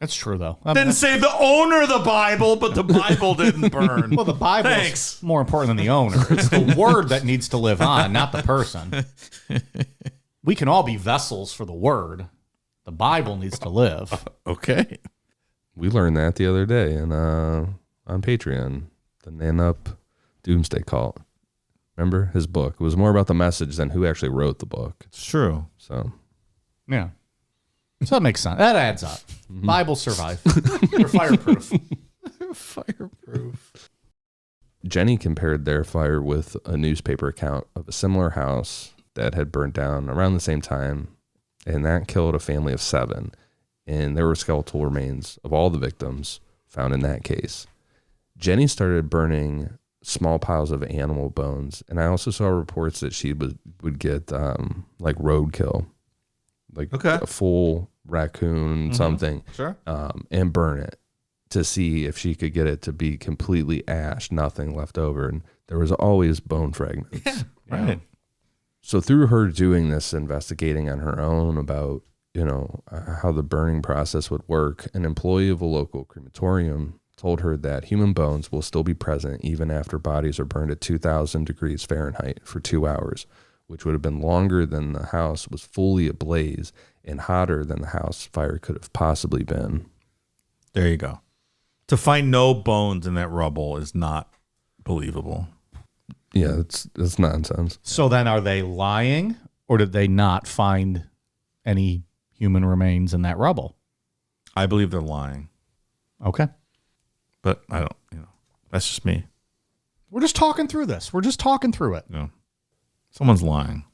That's true, though. Didn't save the owner of the Bible, but the Bible didn't burn. Well, the Bible is more important than the owner. It's the word that needs to live on, not the person. We can all be vessels for the word. The Bible needs to live. Okay. We learned that the other day on Patreon, the Nanup Doomsday Cult. Remember his book? It was more about the message than who actually wrote the book. It's true. So, Yeah. So that makes sense. That adds up. Bible survive. They're fireproof. Fireproof. Jenny compared their fire with a newspaper account of a similar house that had burned down around the same time, and that killed a family of 7. And there were skeletal remains of all the victims found in that case. Jenny started burning small piles of animal bones, and I also saw reports that she would get like roadkill, like a full raccoon, something, Sure. And burn it to see if she could get it to be completely ash, nothing left over. And there was always bone fragments. Yeah, right. So through her doing this investigating on her own about, how the burning process would work, an employee of a local crematorium told her that human bones will still be present even after bodies are burned at 2,000 degrees Fahrenheit for 2 hours, which would have been longer than the house was fully ablaze and hotter than the house fire could have possibly been. There you go. To find no bones in that rubble is not believable. Yeah, it's nonsense. So then are they lying, or did they not find any human remains in that rubble? I believe they're lying, Okay. but I don't, that's just me. We're just talking through this. We're just talking through it. Someone's lying.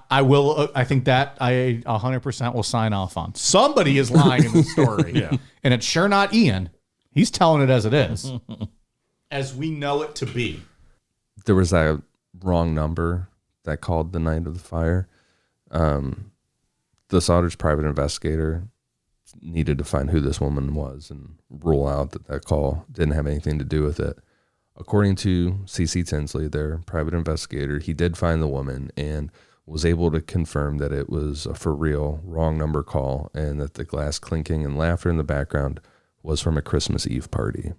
I will. I think that I 100% will sign off on. Somebody is lying in the story. Yeah. And it's sure not Ian. He's telling it as it is. As we know it to be. There was that wrong number that called the night of the fire. The Sodder's private investigator needed to find who this woman was and rule out that call didn't have anything to do with it. According to C.C. Tinsley, their private investigator, he did find the woman and was able to confirm that it was a for real wrong number call and that the glass clinking and laughter in the background was from a Christmas Eve party.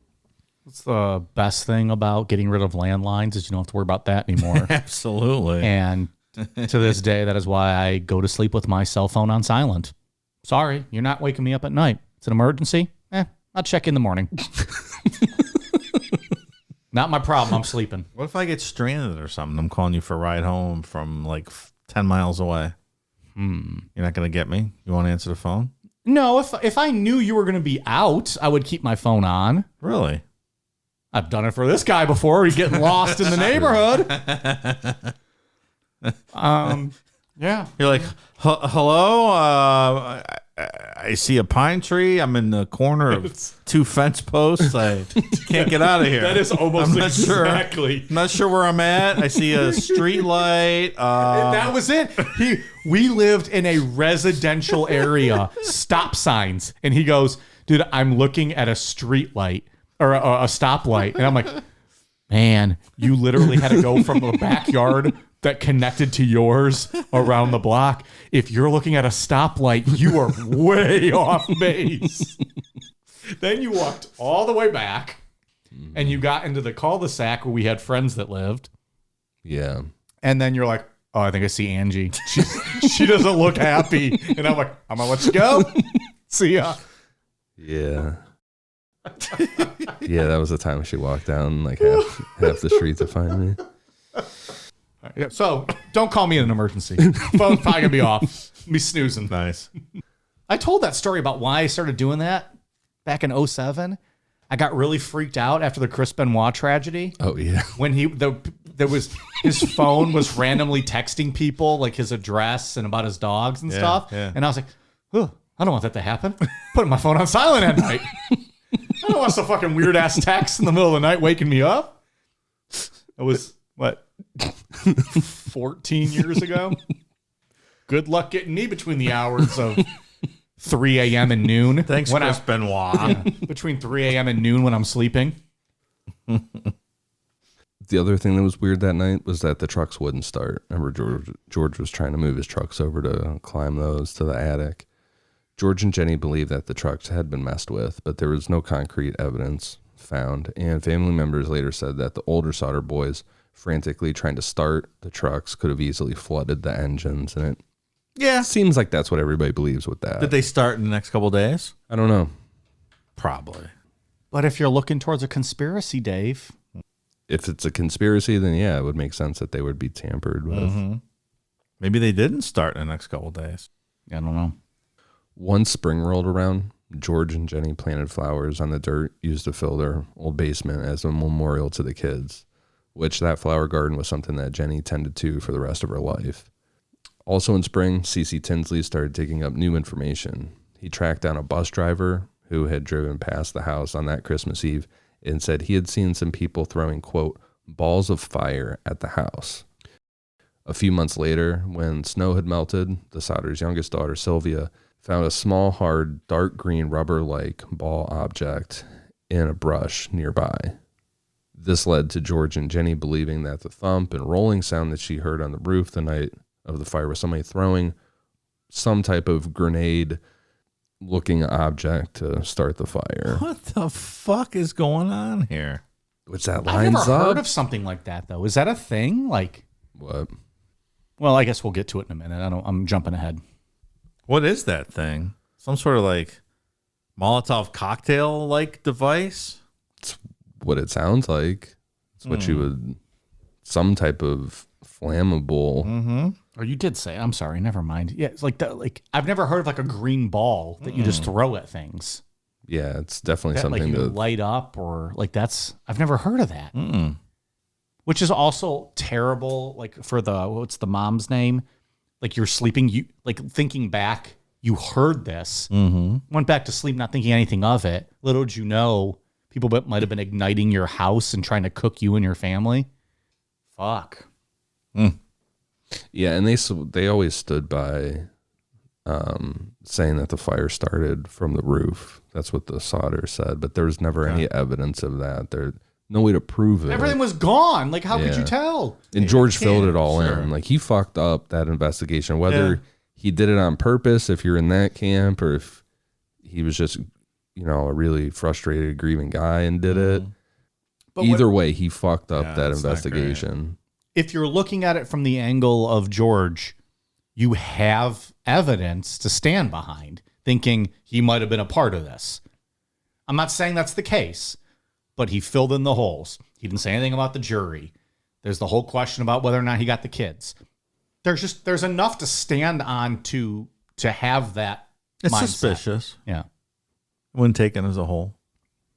That's the best thing about getting rid of landlines is you don't have to worry about that anymore. Absolutely. And to this day, that is why I go to sleep with my cell phone on silent. Sorry, you're not waking me up at night. It's an emergency. I'll check in the morning. Not my problem. I'm sleeping. What if I get stranded or something? I'm calling you for a ride home from like 10 miles away. You're not going to get me? You want to answer the phone? No, if I knew you were going to be out, I would keep my phone on. Really? I've done it for this guy before. He's getting lost in the neighborhood. Yeah. You're like, hello? I see a pine tree. I'm in the corner of 2 fence posts. I can't get out of here. That is almost exactly. I'm not sure where I'm at. I see a street light. That was it. We lived in a residential area, stop signs. And he goes, dude, I'm looking at a street light or a stoplight. And I'm like, man, you literally had to go from the backyard that connected to yours around the block. If you're looking at a stoplight, you are way off base. Then you walked all the way back and you got into the cul-de-sac where we had friends that lived. Yeah. And then you're like, oh, I think I see Angie. She doesn't look happy. And I'm like, I'm going to let you go. See ya. Yeah. Yeah, that was the time she walked down like half the street to find me. Yeah, so don't call me in an emergency. Phone's probably going to be off. Me snoozing. Nice. I told that story about why I started doing that back in 2007. I got really freaked out after the Chris Benoit tragedy. Oh, yeah. When his phone was randomly texting people like his address and about his dogs and stuff. Yeah. And I was like, oh, I don't want that to happen. Putting my phone on silent at night. I don't want some fucking weird ass text in the middle of the night waking me up. It was, what, 14 years ago? Good luck getting me between the hours of 3 a.m. and noon. Thanks, Chris Benoit. Yeah, between 3 a.m. and noon when I'm sleeping. The other thing that was weird that night was that the trucks wouldn't start. Remember, George was trying to move his trucks over to climb those to the attic. George and Jenny believed that the trucks had been messed with, but there was no concrete evidence found. And family members later said that the older Sodder boys frantically trying to start the trucks could have easily flooded the engines. And it seems like that's what everybody believes with that. Did they start in the next couple of days? I don't know. Probably. But if you're looking towards a conspiracy, Dave. If it's a conspiracy, then yeah, it would make sense that they would be tampered with. Mm-hmm. Maybe they didn't start in the next couple of days. I don't know. Once spring rolled around, George and Jenny planted flowers on the dirt used to fill their old basement as a memorial to the kids, which that flower garden was something that Jenny tended to for the rest of her life. Also in spring, C.C. Tinsley started digging up new information. He tracked down a bus driver who had driven past the house on that Christmas Eve and said he had seen some people throwing, quote, balls of fire at the house. A few months later, when snow had melted, the Sodder's youngest daughter, Sylvia, found a small, hard, dark green rubber-like ball object in a brush nearby. This led to George and Jenny believing that the thump and rolling sound that she heard on the roof the night of the fire was somebody throwing some type of grenade-looking object to start the fire. What the fuck is going on here? Which that I've lines never up. heard of something like that, though. Is that a thing? Like, What? well, I guess we'll get to it in a minute. I'm jumping ahead. What is that thing? Some sort of like Molotov cocktail like device? It's what it sounds like. It's what you would, some type of flammable. Or you did say, I'm sorry, never mind. Yeah, it's like I've never heard of like a green ball that you just throw at things. Yeah, it's definitely That like something you that light up or like I've never heard of that. Which is also terrible, like for what's the mom's name? Like you're sleeping, you like thinking back, you heard this, went back to sleep not thinking anything of it. Little did you know, people might have been igniting your house and trying to cook you and your family. Fuck. Yeah, and they always stood by saying that the fire started from the roof. That's what the Sodder said, but there was never any evidence of that. There's no way to prove it. Everything was gone. Like, how could Yeah. you tell? And George filled it all in. Like, he fucked up that investigation. Whether he did it on purpose, if you're in that camp, or if he was just, a really frustrated, grieving guy and did it. But Either way, he fucked up that that's not investigation. if you're looking at it from the angle of George, you have evidence to stand behind, thinking he might have been a part of this. I'm not saying that's the case, but he filled in the holes. He didn't say anything about the jury. There's the whole question about whether or not he got the kids. There's enough to stand on to have that It's mindset. suspicious Yeah. when taken as a whole.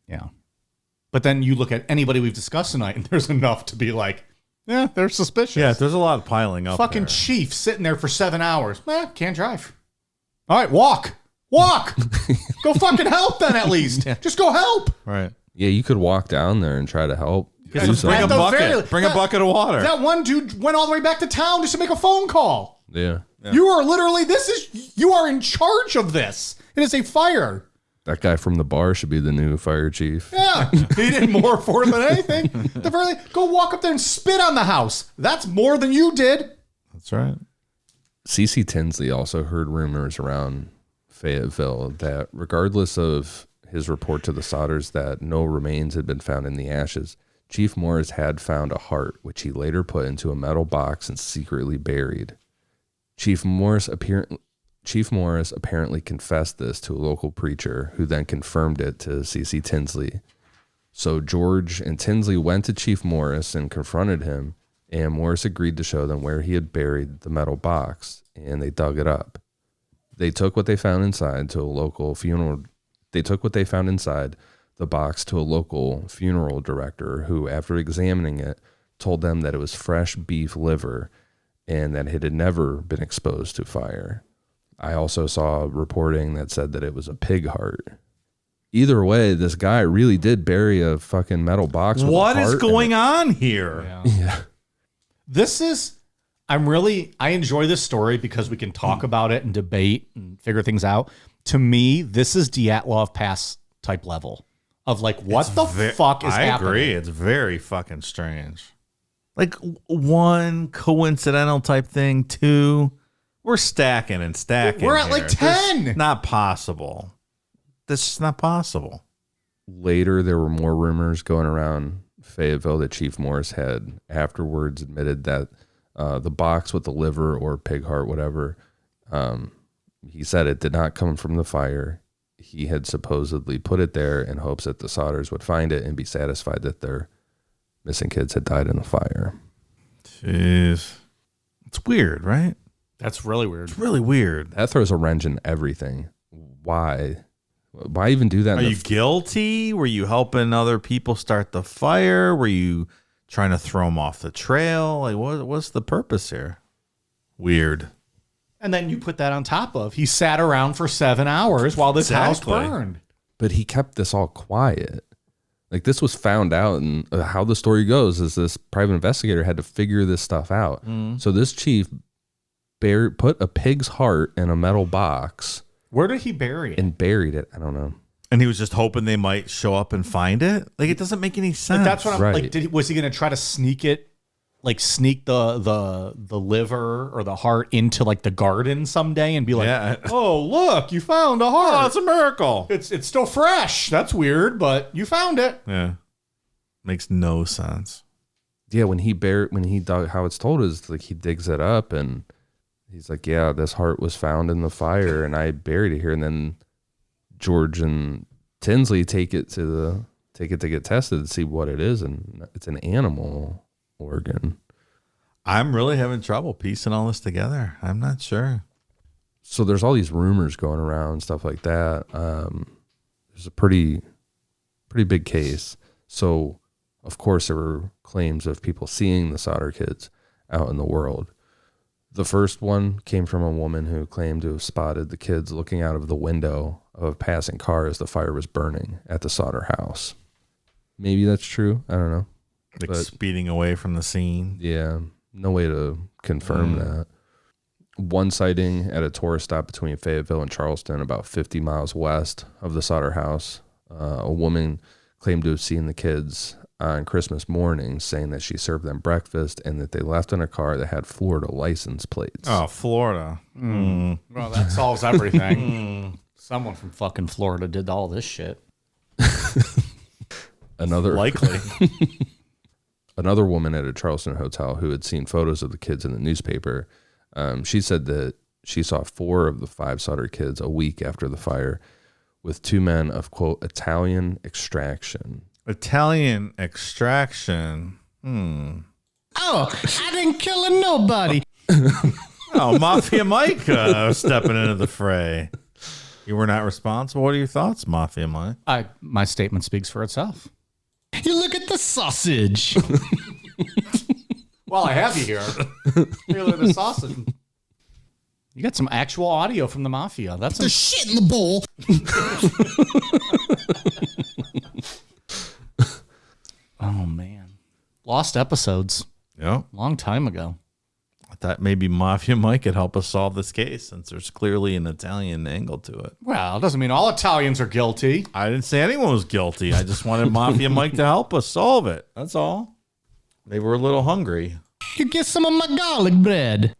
Yeah. But then you look at anybody we've discussed tonight, and there's enough to be like, yeah, they're suspicious. Yeah, there's a lot of piling up. Fucking there. chief sitting there for 7 hours. Can't drive. All right, walk. Go fucking help then at least. Just go help. Right. Yeah, you could walk down there and try to help. Bring At a the bucket. very- Bring a bucket of water. That one dude went all the way back to town just to make a phone call. Yeah. You are literally, you are in charge of this. It is a fire. That guy from the bar should be the new fire chief. Yeah, he did more for it than anything. The very go walk up there and spit on the house. That's more than you did. That's right. C.C. Tinsley also heard rumors around Fayetteville that regardless of his report to the Sodders that no remains had been found in the ashes, Chief Morris had found a heart, which he later put into a metal box and secretly buried. Chief Morris apparently confessed this to a local preacher, who then confirmed it to C.C. Tinsley. So George and Tinsley went to Chief Morris and confronted him, and Morris agreed to show them where he had buried the metal box, and they dug it up. They took what they found inside to a local funeral. They took what they found inside the box to a local funeral director, who, after examining it, told them that it was fresh beef liver and that it had never been exposed to fire. I also saw reporting that said that it was a pig heart. Either way, this guy really did bury a fucking metal box with What a heart is in going it. on here? Yeah. I enjoy this story because we can talk about it and debate and figure things out. To me, this is Dyatlov Pass type level of like, what the fuck is I happening? agree. It's very fucking strange. Like one coincidental type thing, two. We're stacking and stacking. We're at here. like 10. This is not possible. This is not possible. Later, there were more rumors going around Fayetteville that Chief Morris had afterwards admitted that the box with the liver or pig heart, whatever, he said it did not come from the fire. He had supposedly put it there in hopes that the Sodders would find it and be satisfied that their missing kids had died in the fire. Jeez. It's weird, right? That's really weird. It's really weird. That throws a wrench in everything. Why? Why even do that? Are you guilty? Were you helping other people start the fire? Were you trying to throw them off the trail? Like, what's the purpose here? Weird. And then you put that on top of he sat around for 7 hours while this house burned. But he kept this all quiet. Like, this was found out, and how the story goes is this private investigator had to figure this stuff out. So this chief put a pig's heart in a metal box. Where did he bury it? And buried it. I don't know. And he was just hoping they might show up and find it. Like, it doesn't make any sense. But that's what I'm Right. like. Was he going to try to sneak it, like sneak the liver or the heart into like the garden someday and be like, Yeah. "Oh, look, you found a heart. Oh, it's a miracle. It's still fresh. That's weird, but you found it." Yeah. Makes no sense. Yeah, when he dug, how it's told is like he digs it up and he's like, yeah, this heart was found in the fire and I buried it here. And then George and Tinsley take it to get tested to see what it is, and it's an animal organ. I'm really having trouble piecing all this together. I'm not sure. So there's all these rumors going around, stuff like that. There's a pretty big case. So of course there were claims of people seeing the Sodder kids out in the world. The first one came from a woman who claimed to have spotted the kids looking out of the window of a passing car as the fire was burning at the Sodder house. Maybe that's true. I don't know. Like But- speeding away from the scene. Yeah, no way to confirm that. One sighting at a tourist stop between Fayetteville and Charleston, about 50 miles west of the Sodder house. A woman claimed to have seen the kids on Christmas morning, saying that she served them breakfast and that they left in a car that had Florida license plates. Oh, Florida. Well, that solves everything. Someone from fucking Florida did all this shit. Another Likely. another woman at a Charleston hotel who had seen photos of the kids in the newspaper. She said that she saw 4 of the 5 Sodder kids a week after the fire with 2 men of, quote, Italian extraction. Italian extraction. Oh, I didn't kill nobody. Oh, Mafia Mike stepping into the fray. You were not responsible. What are your thoughts, Mafia Mike? My statement speaks for itself. You look at the sausage. Well, I have you here. Here, look at the sausage. You got some actual audio from the mafia. That's There's shit in the bowl. oh man, lost episodes Yeah. long time ago. I thought maybe Mafia Mike could help us solve this case since there's clearly an Italian angle to it. Well, it doesn't mean all Italians are guilty. I didn't say anyone was guilty. I just wanted Mafia Mike to help us solve it. That's all. They were a little hungry. You get some of my garlic bread.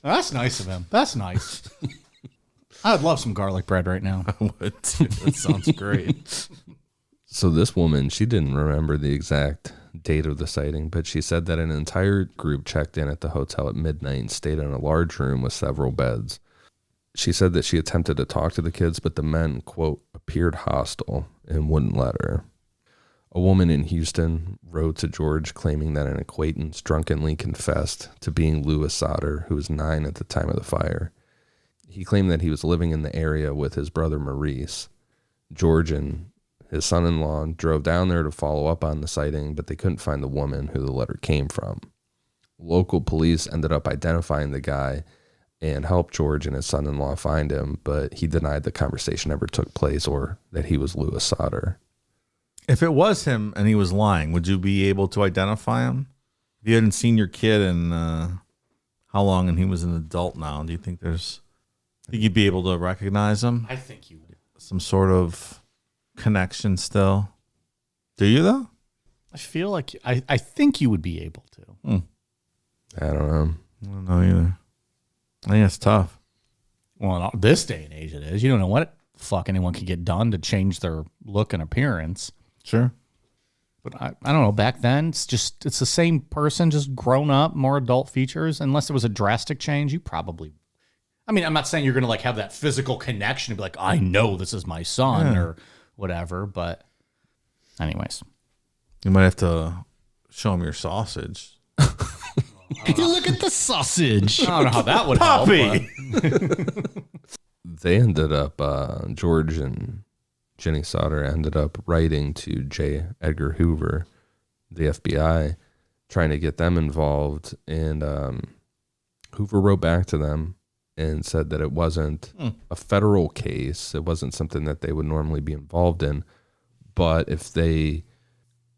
That's nice of him. That's nice. I'd love some garlic bread right now. That sounds great. So this woman, she didn't remember the exact date of the sighting, but she said that an entire group checked in at the hotel at midnight and stayed in a large room with several beds. She said that she attempted to talk to the kids, but the men, quote, appeared hostile and wouldn't let her. A woman in Houston wrote to George claiming that an acquaintance drunkenly confessed to being Louis Sodder, who was 9 at the time of the fire. He claimed that he was living in the area with his brother Maurice. George and his son-in-law drove down there to follow up on the sighting, but they couldn't find the woman who the letter came from. Local police ended up identifying the guy and helped George and his son-in-law find him, but he denied the conversation ever took place or that he was Louis Sodder. If it was him and he was lying, would you be able to identify him? If you hadn't seen your kid in how long and he was an adult now, do you think you'd be able to recognize him? I think you would. Some sort of connection still? Do you though? I feel like I think you would be able to. I don't know. I don't know either. I think it's tough. Well, in this day and age, it is. You don't know what the fuck anyone could get done to change their look and appearance. Sure. But I don't know. Back then, it's the same person, just grown up, more adult features. Unless there was a drastic change, you probably. I mean, I'm not saying you're going to like have that physical connection and be like, I know this is my son or whatever. But, anyways, You might have to show him your sausage. You look at the sausage. I don't know how that would help. Puppy. They ended up, George and Jenny Sodder ended up writing to J. Edgar Hoover, the FBI, trying to get them involved. And Hoover wrote back to them and said that it wasn't a federal case. It wasn't something that they would normally be involved in. But if they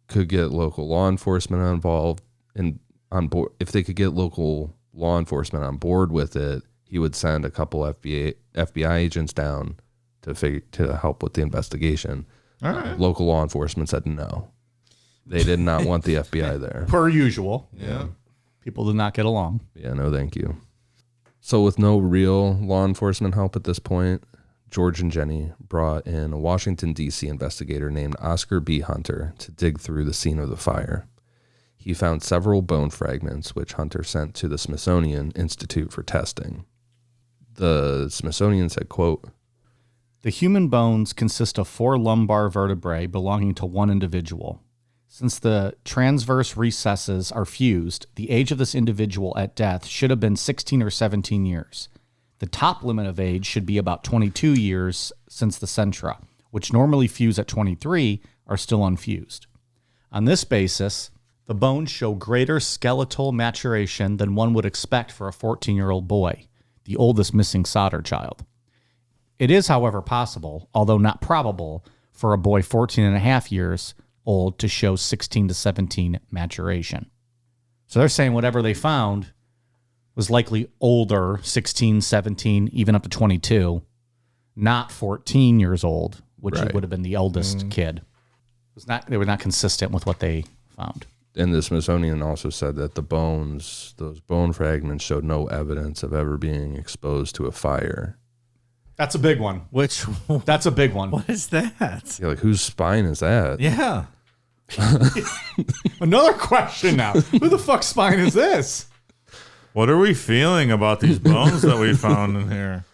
could get local law enforcement involved and on board, if they could get local law enforcement on board with it, he would send a couple FBI agents down to help with the investigation. All right. Local law enforcement said no. They did not want the FBI there. Per usual. Yeah. People did not get along. Yeah, no thank you. So with no real law enforcement help at this point, George and Jenny brought in a Washington, D.C. investigator named Oscar B. Hunter to dig through the scene of the fire. He found several bone fragments, which Hunter sent to the Smithsonian Institute for testing. The Smithsonian said, quote, The human bones consist of 4 lumbar vertebrae belonging to one individual. Since the transverse recesses are fused, the age of this individual at death should have been 16 or 17 years. The top limit of age should be about 22 years since the centra, which normally fuse at 23, are still unfused. On this basis, the bones show greater skeletal maturation than one would expect for a 14-year-old boy, the oldest missing Sodder child. It is, however, possible, although not probable, for a boy 14 and a half years old to show 16 to 17 maturation. So they're saying whatever they found was likely older, 16, 17, even up to 22, not 14 years old, which Right. would have been the eldest kid. They were not consistent with what they found. and the Smithsonian also said that the bones, those bone fragments, showed no evidence of ever being exposed to a fire. That's a big one. Which, That's a big one. what is that? Yeah, like whose spine is that? Yeah. Another question now. Who the fuck's spine is this? What are we feeling about these bones that we found in here?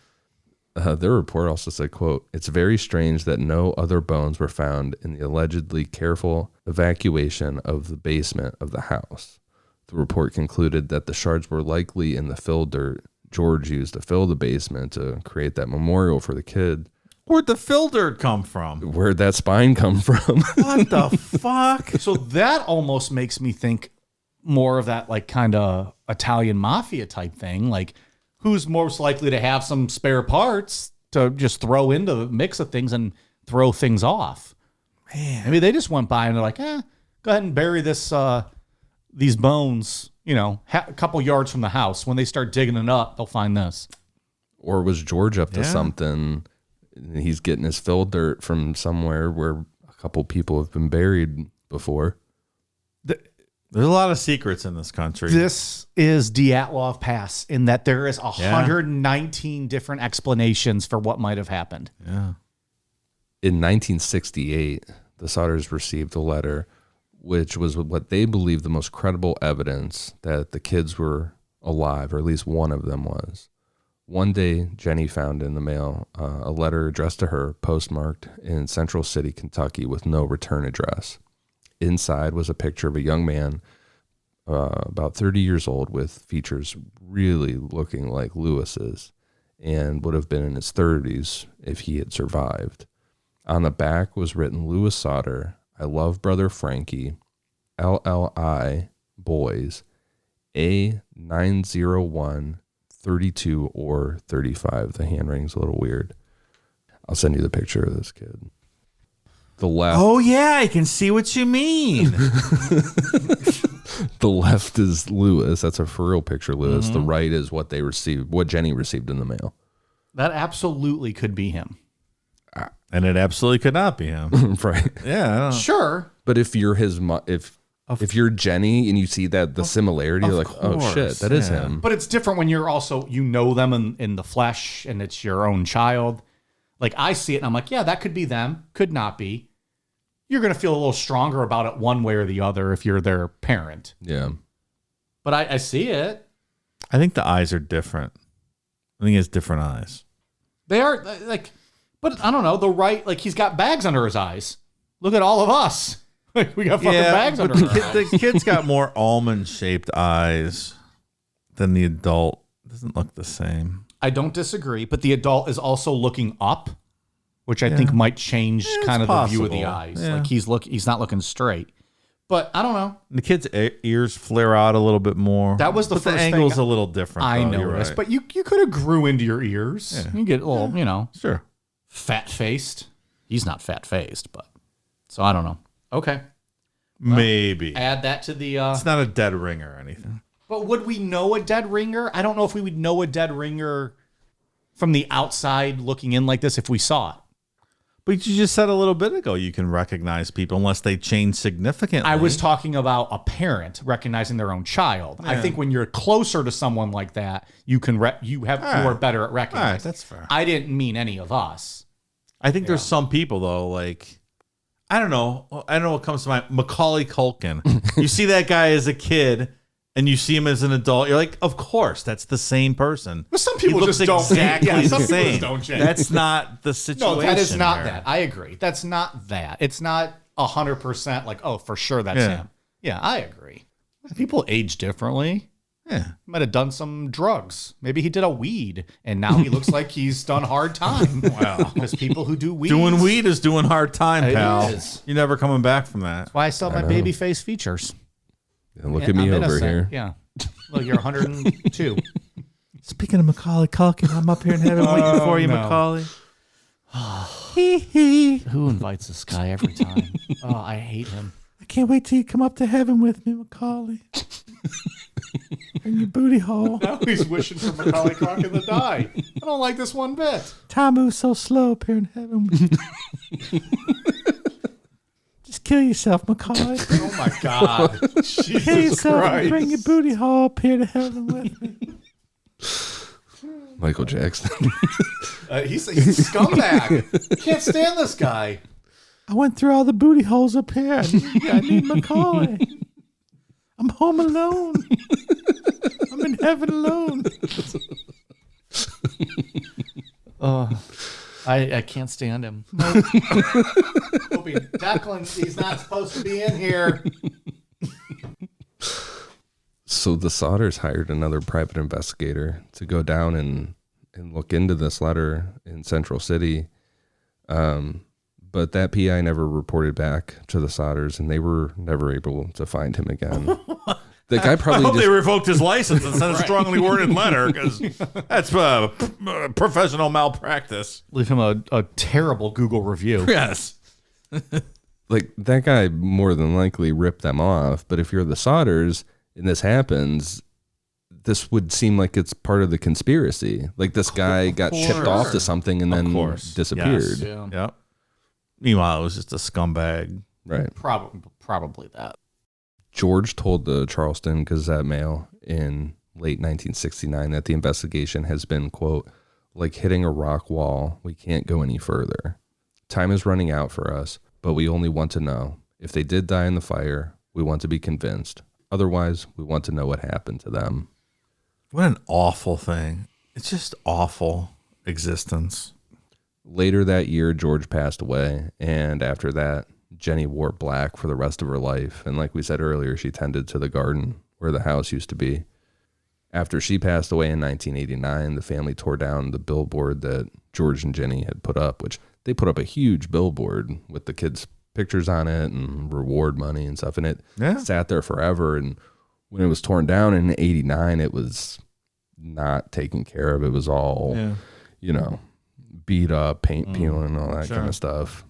Their report also said, quote, "It's very strange that no other bones were found in the allegedly careful evacuation of the basement of the house. The report concluded that the shards were likely in the fill dirt George used to fill the basement to create that memorial for the kid." Where'd the fill dirt come from? Where'd that spine come from? What the fuck? So that almost makes me think more of that like kind of Italian mafia type thing. Like who's most likely to have some spare parts to just throw into the mix of things and throw things off? Man, maybe they just went by and they're like, go ahead and bury this, these bones, a couple yards from the house. When they start digging it up, they'll find this. Or was George up to Yeah. something? He's getting his fill dirt from somewhere where a couple people have been buried before. There's a lot of secrets in this country. This is Dyatlov Pass in that there is 119 different explanations for what might have happened. Yeah. In 1968, the Sodders received a letter, which was what they believed the most credible evidence that the kids were alive, or at least one of them was. One day, Jenny found in the mail a letter addressed to her, postmarked in Central City, Kentucky, with no return address. Inside was a picture of a young man, about 30 years old, with features really looking like Lewis's, and would have been in his 30s if he had survived. On the back was written, "Lewis Sodder, I love brother Frankie, LLI, boys, A901, 32 or 35. The handwriting's a little weird. I'll send you the picture of this kid. The left. Oh, yeah, I can see what you mean. The left is Lewis. That's a for real picture of Lewis. The right is what they received, what Jenny received in the mail. That absolutely could be him. And it absolutely could not be him. Right. Yeah. I don't Sure. But if you're his, if if you're Jenny and you see that the similarity, you're like, oh shit, that is him. But it's different when you're also, you know them in the flesh and it's your own child. Like I see it and I'm like, yeah, that could be them. Could not be. You're going to feel a little stronger about it one way or the other if you're their parent. Yeah. But I see it. I think the eyes are different. I think he has different eyes. They are like, but I don't know, like he's got bags under his eyes. Look at all of us. We got fucking bags under our eyes. The kid's got more almond-shaped eyes than the adult. Doesn't look the same. I don't disagree, but the adult is also looking up, which I think might change kind of the view of the eyes. Yeah. Like he's not looking straight. But I don't know. The kid's ears flare out a little bit more. That was the first the thing angle's a little different. I though. noticed, Right. but you could have grew into your ears. Yeah. You get a little, Sure. fat-faced. He's not fat-faced, but so I don't know. Okay. Maybe. Add that to the It's not a dead ringer or anything. But would we know a dead ringer? I don't know if we would know a dead ringer from the outside looking in like this if we saw it. But you just said a little bit ago you can recognize people unless they change significantly. I was talking about a parent recognizing their own child. I think when you're closer to someone like that, you can you are better at recognizing. All right, that's fair. I didn't mean any of us. I think there's some people though, like I don't know what comes to mind. Macaulay Culkin. You see that guy as a kid, and you see him as an adult. You're like, of course, that's the same person. But some people he looks just don't exactly change. Yeah, the some people same. just don't change. That's not the situation. No, that is not here. that. I agree. That's not that. It's not 100% like, oh, for sure that's him. Yeah, I agree. People age differently. Yeah. Might have done some drugs. Maybe he did a weed, and now he looks like he's done hard time. Wow. Because people who do weed. Doing weed is doing hard time, It pal. is. You're never coming back from that. Why I still have my baby face features. Yeah, look at me I'm over innocent. here. Yeah. Look, you're 102. Speaking of Macaulay Culkin, I'm up here in heaven waiting for you, no. Macaulay. Who invites this guy every time? Oh, I hate him. I can't wait till you come up to heaven with me, Macaulay. In your booty hole. Now he's wishing for Macaulay Culkin to die. I don't like this one bit. Time moves so slow up here in heaven. Just kill yourself, Macaulay. Oh my God. Kill Jesus yourself and Christ. bring your booty hole up here to heaven with me. Michael Jackson. He's a scumbag. Can't stand this guy. I went through all the booty holes up here. I need Macaulay. I'm home alone. I'm in heaven alone. I can't stand him. Declan, he's not supposed to be in here. So the Sodders hired another private investigator to go down and look into this letter in Central City. But that PI never reported back to the Sodders, and they were never able to find him again. The guy probably I hope just, they revoked his license and sent a strongly worded letter because that's professional malpractice. Leave him a terrible Google review. Yes. like that guy more than likely ripped them off. But if you're the Sodders and this happens, this would seem like it's part of the conspiracy. Like this guy got tipped off to something and then disappeared. Yes. Yeah. Yep. Meanwhile, it was just a scumbag. Right. Probably that. George told the Charleston Gazette-Mail in late 1969 that the investigation has been, quote, like hitting a rock wall. We can't go any further. Time is running out for us, but we only want to know. If they did die in the fire, we want to be convinced. Otherwise, we want to know what happened to them. What an awful thing. It's just awful existence. Later that year, George passed away, and after that, Jenny wore black for the rest of her life. And like we said earlier, she tended to the garden where the house used to be. After she passed away in 1989, the family tore down the billboard that George and Jenny had put up, which they put up a huge billboard with the kids' pictures on it and reward money and stuff. And it sat there forever. And when it was torn down in 89, it was not taken care of. It was all, beat up, paint peeling, and all that kind of stuff.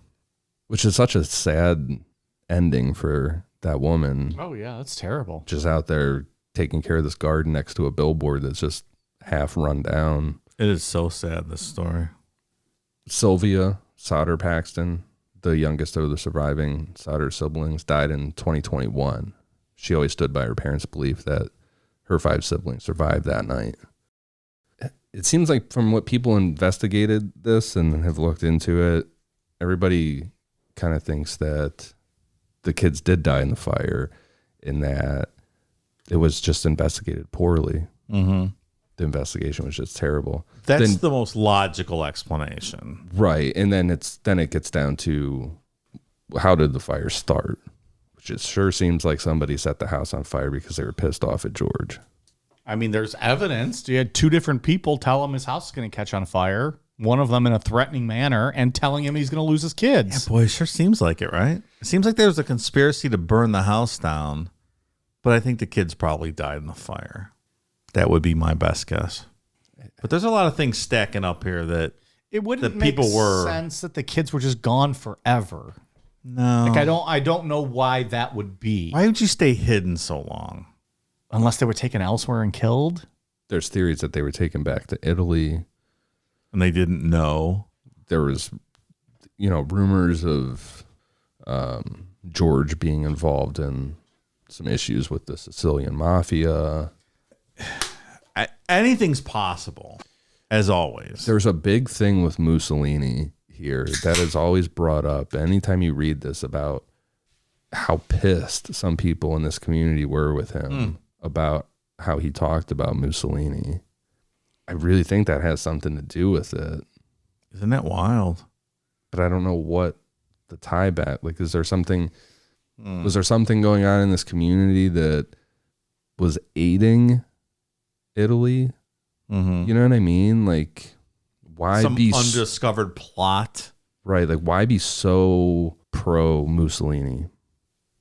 Which is such a sad ending for that woman. Oh, yeah, that's terrible. Just out there taking care of this garden next to a billboard that's just half run down. It is so sad, this story. Sylvia Sodder Paxton, the youngest of the surviving Sodder siblings, died in 2021. she always stood by her parents' belief that her 5 siblings survived that night. It seems like from what people investigated this and have looked into it, everybody kind of thinks that the kids did die in the fire and that it was just investigated poorly. Mm-hmm. The investigation was just terrible. That's the most logical explanation. Right. And then it gets down to how did the fire start? Which it sure seems like somebody set the house on fire because they were pissed off at George. I mean, there's evidence. You had 2 different people tell him his house is going to catch on fire. One of them in a threatening manner and telling him he's going to lose his kids. Yeah, boy, it sure seems like it, right? It seems like there was a conspiracy to burn the house down, but I think the kids probably died in the fire. That would be my best guess. But there's a lot of things stacking up here that it wouldn't that people make were sense that the kids were just gone forever. No, Like I don't know why that would be. Why would you stay hidden so long? Unless they were taken elsewhere and killed. There's theories that they were taken back to Italy. And they didn't know. There was, rumors of George being involved in some issues with the Sicilian mafia. Anything's possible, as always. There's a big thing with Mussolini here that is always brought up anytime you read this about how pissed some people in this community were with him about how he talked about Mussolini. I really think that has something to do with it. Isn't that wild? But I don't know what the tie back. Like, is there something? Was there something going on in this community that was aiding Italy? Mm-hmm. You know what I mean? Like, why some be undiscovered plot? Right. Like, why be so pro Mussolini?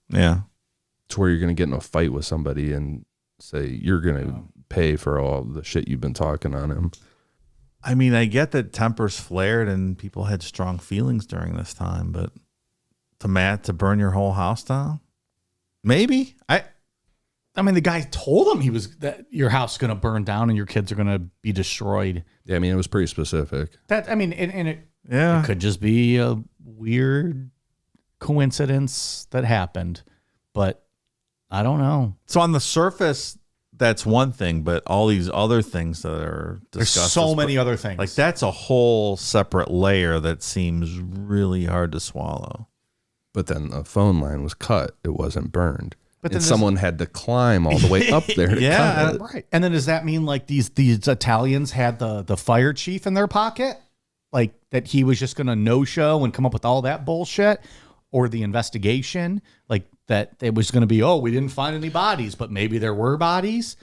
Yeah. To where you're going to get in a fight with somebody and say you're going to pay for all the shit you've been talking on him. I mean, I get that tempers flared and people had strong feelings during this time, but to burn your whole house down? Maybe. I mean, the guy told him that your house is going to burn down and your kids are going to be destroyed. Yeah, I mean, it was pretty specific. It could just be a weird coincidence that happened, but I don't know. So on the surface, that's one thing, but all these other things that are discussed. There's so many other things. Like, that's a whole separate layer that seems really hard to swallow. But then the phone line was cut. It wasn't burned. But then and someone had to climb all the way up there to cut it. Right. And then does that mean like these Italians had the fire chief in their pocket? Like that he was just going to no-show and come up with all that bullshit? Or the investigation? Like that it was going to be, we didn't find any bodies, but maybe there were bodies?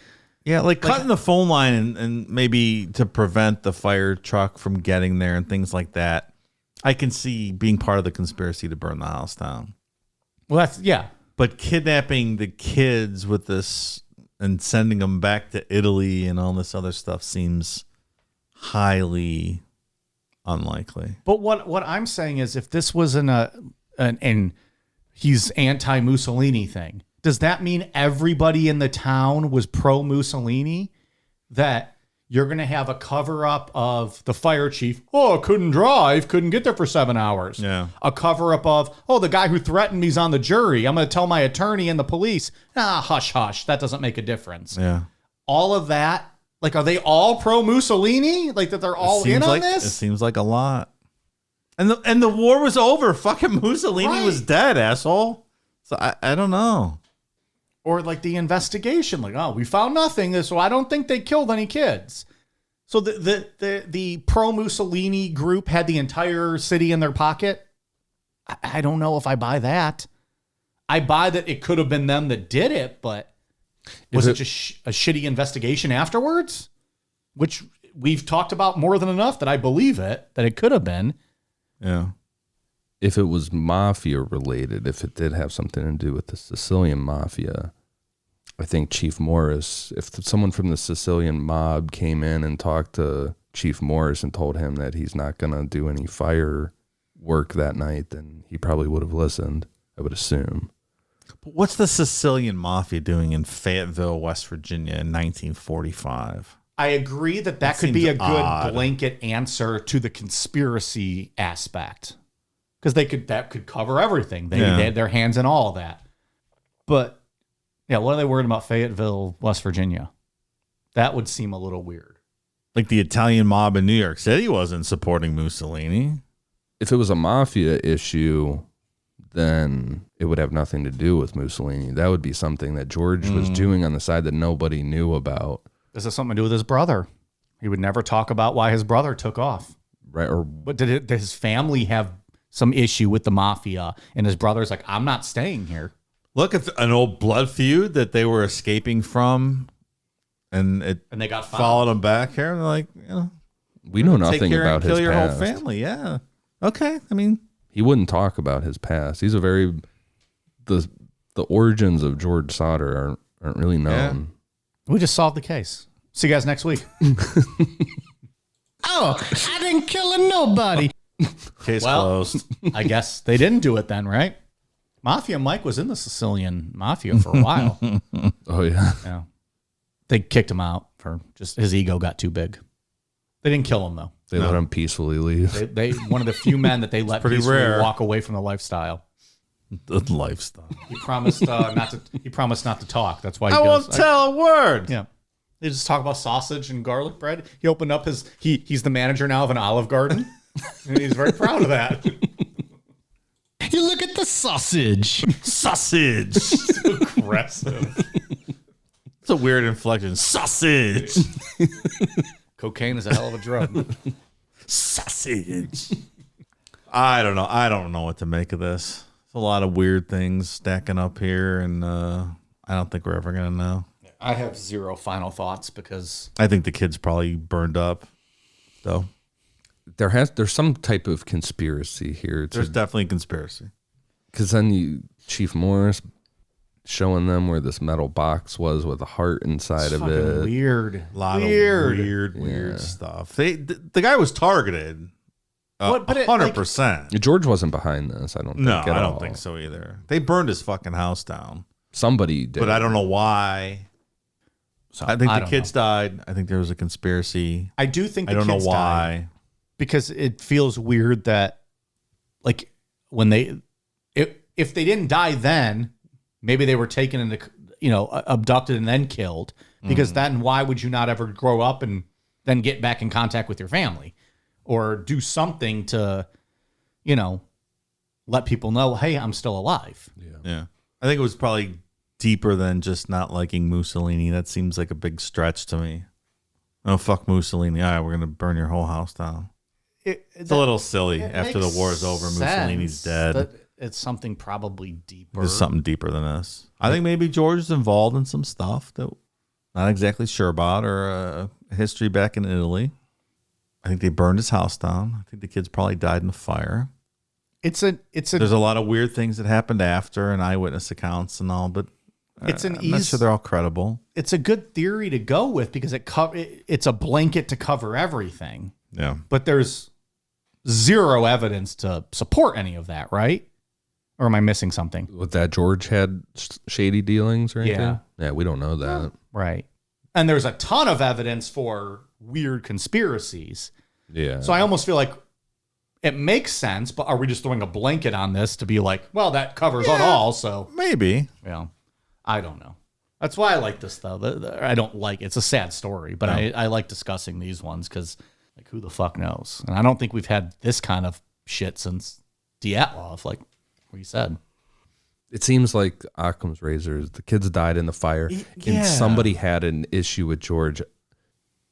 Yeah, like cutting the phone line and maybe to prevent the fire truck from getting there and things like that. I can see being part of the conspiracy to burn the house down. Well, But kidnapping the kids with this and sending them back to Italy and all this other stuff seems highly unlikely. But what I'm saying is if this was an he's anti-Mussolini thing, does that mean everybody in the town was pro-Mussolini? That you're going to have a cover-up of the fire chief, couldn't drive, couldn't get there for 7 hours. Yeah. A cover-up of, the guy who threatened me's on the jury. I'm going to tell my attorney and the police. Hush, hush. That doesn't make a difference. Yeah. All of that, like, are they all pro-Mussolini? Like, that they're all in on this? It seems like a lot. And the war was over. Fucking Mussolini was dead, asshole. So I don't know. Or like the investigation, like, we found nothing, so I don't think they killed any kids. So the pro-Mussolini group had the entire city in their pocket. I don't know if I buy that. I buy that it could have been them that did it, but was it just a shitty investigation afterwards? Which we've talked about more than enough that I believe that it could have been. Yeah. If it was mafia related, if it did have something to do with the Sicilian mafia, I think Chief Morris, if someone from the Sicilian mob came in and talked to Chief Morris and told him that he's not going to do any fire work that night, then he probably would have listened, I would assume. But what's the Sicilian mafia doing in Fayetteville, West Virginia in 1945? I agree that could be a good blanket answer to the conspiracy aspect. Because that could cover everything. They had their hands in all of that. But Yeah, what are they worried about Fayetteville, West Virginia? That would seem a little weird. Like the Italian mob in New York City wasn't supporting Mussolini. If it was a mafia issue, then it would have nothing to do with Mussolini. That would be something that George was doing on the side that nobody knew about. This has something to do with his brother. He would never talk about why his brother took off. Right? Or But did his family have some issue with the mafia? And his brother's like, I'm not staying here. Look at an old blood feud that they were escaping from, and they got found. followed them back here. And they're like, we know take nothing care about and kill his your past. whole family. Yeah. Okay. I mean, He wouldn't talk about his past. He's a very the origins of George Sodder aren't really known. We just solved the case. See you guys next week. Oh, I didn't kill nobody. case Well- closed. I guess they didn't do it then, right? Mafia Mike was in the Sicilian Mafia for a while. Oh yeah. Yeah. They kicked him out for just his ego got too big. They didn't kill him though. They let him peacefully leave. They one of the few men that they let pretty peacefully rare. walk away from the lifestyle. The lifestyle. He promised not to. He promised not to talk. That's why he I goes. won't tell a word. Yeah. They just talk about sausage and garlic bread. He opened up his. He's the manager now of an Olive Garden, and he's very proud of that. You look at the sausage. Sausage. Aggressive. It's a weird inflection. Sausage. Cocaine is a hell of a drug. Sausage. I don't know. I don't know what to make of this. There's a lot of weird things stacking up here, and I don't think we're ever gonna know. I have zero final thoughts because I think the kid's probably burned up, though. There's some type of conspiracy here. There's definitely a conspiracy. Because then Chief Morris showing them where this metal box was with a heart inside of fucking it. weird. A lot Weird. of weird stuff. The guy was targeted. But it, like, 100%. George wasn't behind this. I don't think. No, at I don't all. think so either. They burned his fucking house down, Somebody did. but I don't know why. So, I think the don't kids know. died. I think there was a conspiracy. I do think I the don't know kids died why. because it feels weird that, like, when if they didn't die then, maybe they were taken into, abducted and then killed. Because then why would you not ever grow up and then get back in contact with your family, or do something to, let people know, hey, I'm still alive. Yeah. I think it was probably deeper than just not liking Mussolini. That seems like a big stretch to me. Oh, fuck Mussolini. All right, we're going to burn your whole house down. It's a little silly after the war is over. Mussolini's dead. It's something probably deeper. There's something deeper than this. I think maybe George is involved in some stuff that not exactly sure about, or a history back in Italy. I think they burned his house down. I think the kids probably died in the fire. There's a There's a lot of weird things that happened after, and eyewitness accounts and all, but it's an I'm not sure they're all credible. it's a good theory to go with because it's a blanket to cover everything. Yeah. But there's zero evidence to support any of that, right? Or am I missing something? With that, George had shady dealings or anything? Yeah. Yeah, we don't know that. Right. And there's a ton of evidence for weird conspiracies. Yeah. So I almost feel like it makes sense, but are we just throwing a blanket on this to be like, well, that covers on all, so Maybe. yeah. I don't know. That's why I like this though. I don't like it's a sad story, but I like discussing these ones because like who the fuck knows? And I don't think we've had this kind of shit since Dyatlov, like we said. It seems like Occam's razors. The kids died in the fire, Yeah. and somebody had an issue with George.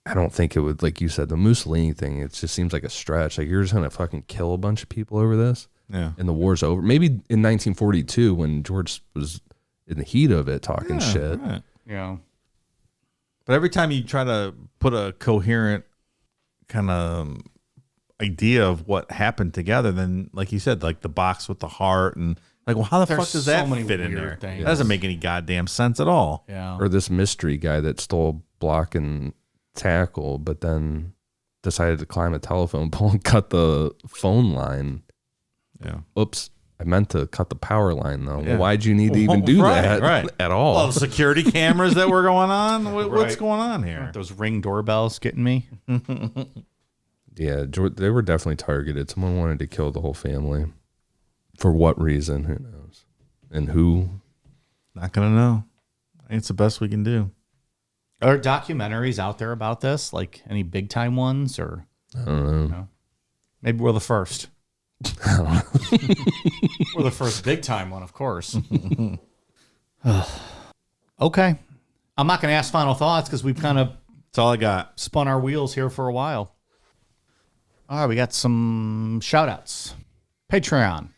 I don't think it would, like you said, the Mussolini thing. It just seems like a stretch. Like you're just gonna fucking kill a bunch of people over this, Yeah. and the war's over. Maybe in 1942 when George was in the heat of it, talking shit. Right. Yeah. But every time you try to put a coherent kind of idea of what happened together, then like you said, like the box with the heart and like, well, how the There's fuck does so that many fit in weird there? things. That doesn't make any goddamn sense at all. Yeah. Or this mystery guy that stole block and tackle, but then decided to climb a telephone pole and cut the phone line. Yeah. Oops. I meant to cut the power line though. Yeah. Well, why'd you need to even do Right, that right. at all? Well, security cameras that were going on. What's Right. going on here? Those Ring doorbells getting me. Yeah, they were definitely targeted. Someone wanted to kill the whole family. For what reason? Who knows? And who? Not gonna know. think it's the best we can do. Are there documentaries out there about this? Like any big time ones, or I don't know. no? Maybe we're the first. I don't know. We're the first big time one, of course. Okay. I'm not going to ask final thoughts because we've kind of That's all I got. spun our wheels here for a while. All right, we got some shout outs. Patreon.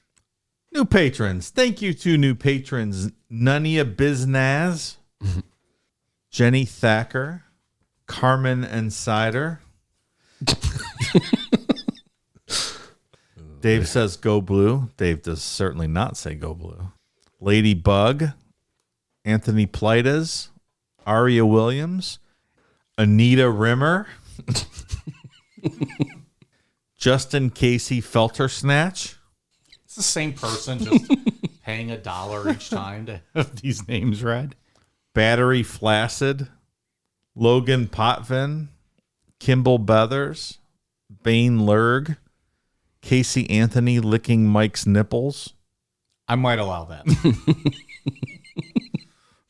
New patrons. Thank you to new patrons. Nunia Biznaz, Jenny Thacker, Carmen and Cider. Dave says go blue. Dave does certainly not say go blue. Ladybug, Anthony Plitas, Aria Williams, Anita Rimmer, Justin Casey Feltersnatch, It's the same person, just paying $1 each time to have these names read. Battery Flaccid, Logan Potvin, Kimball Beathers, Bane Lurg, Casey Anthony licking Mike's nipples, I might allow that.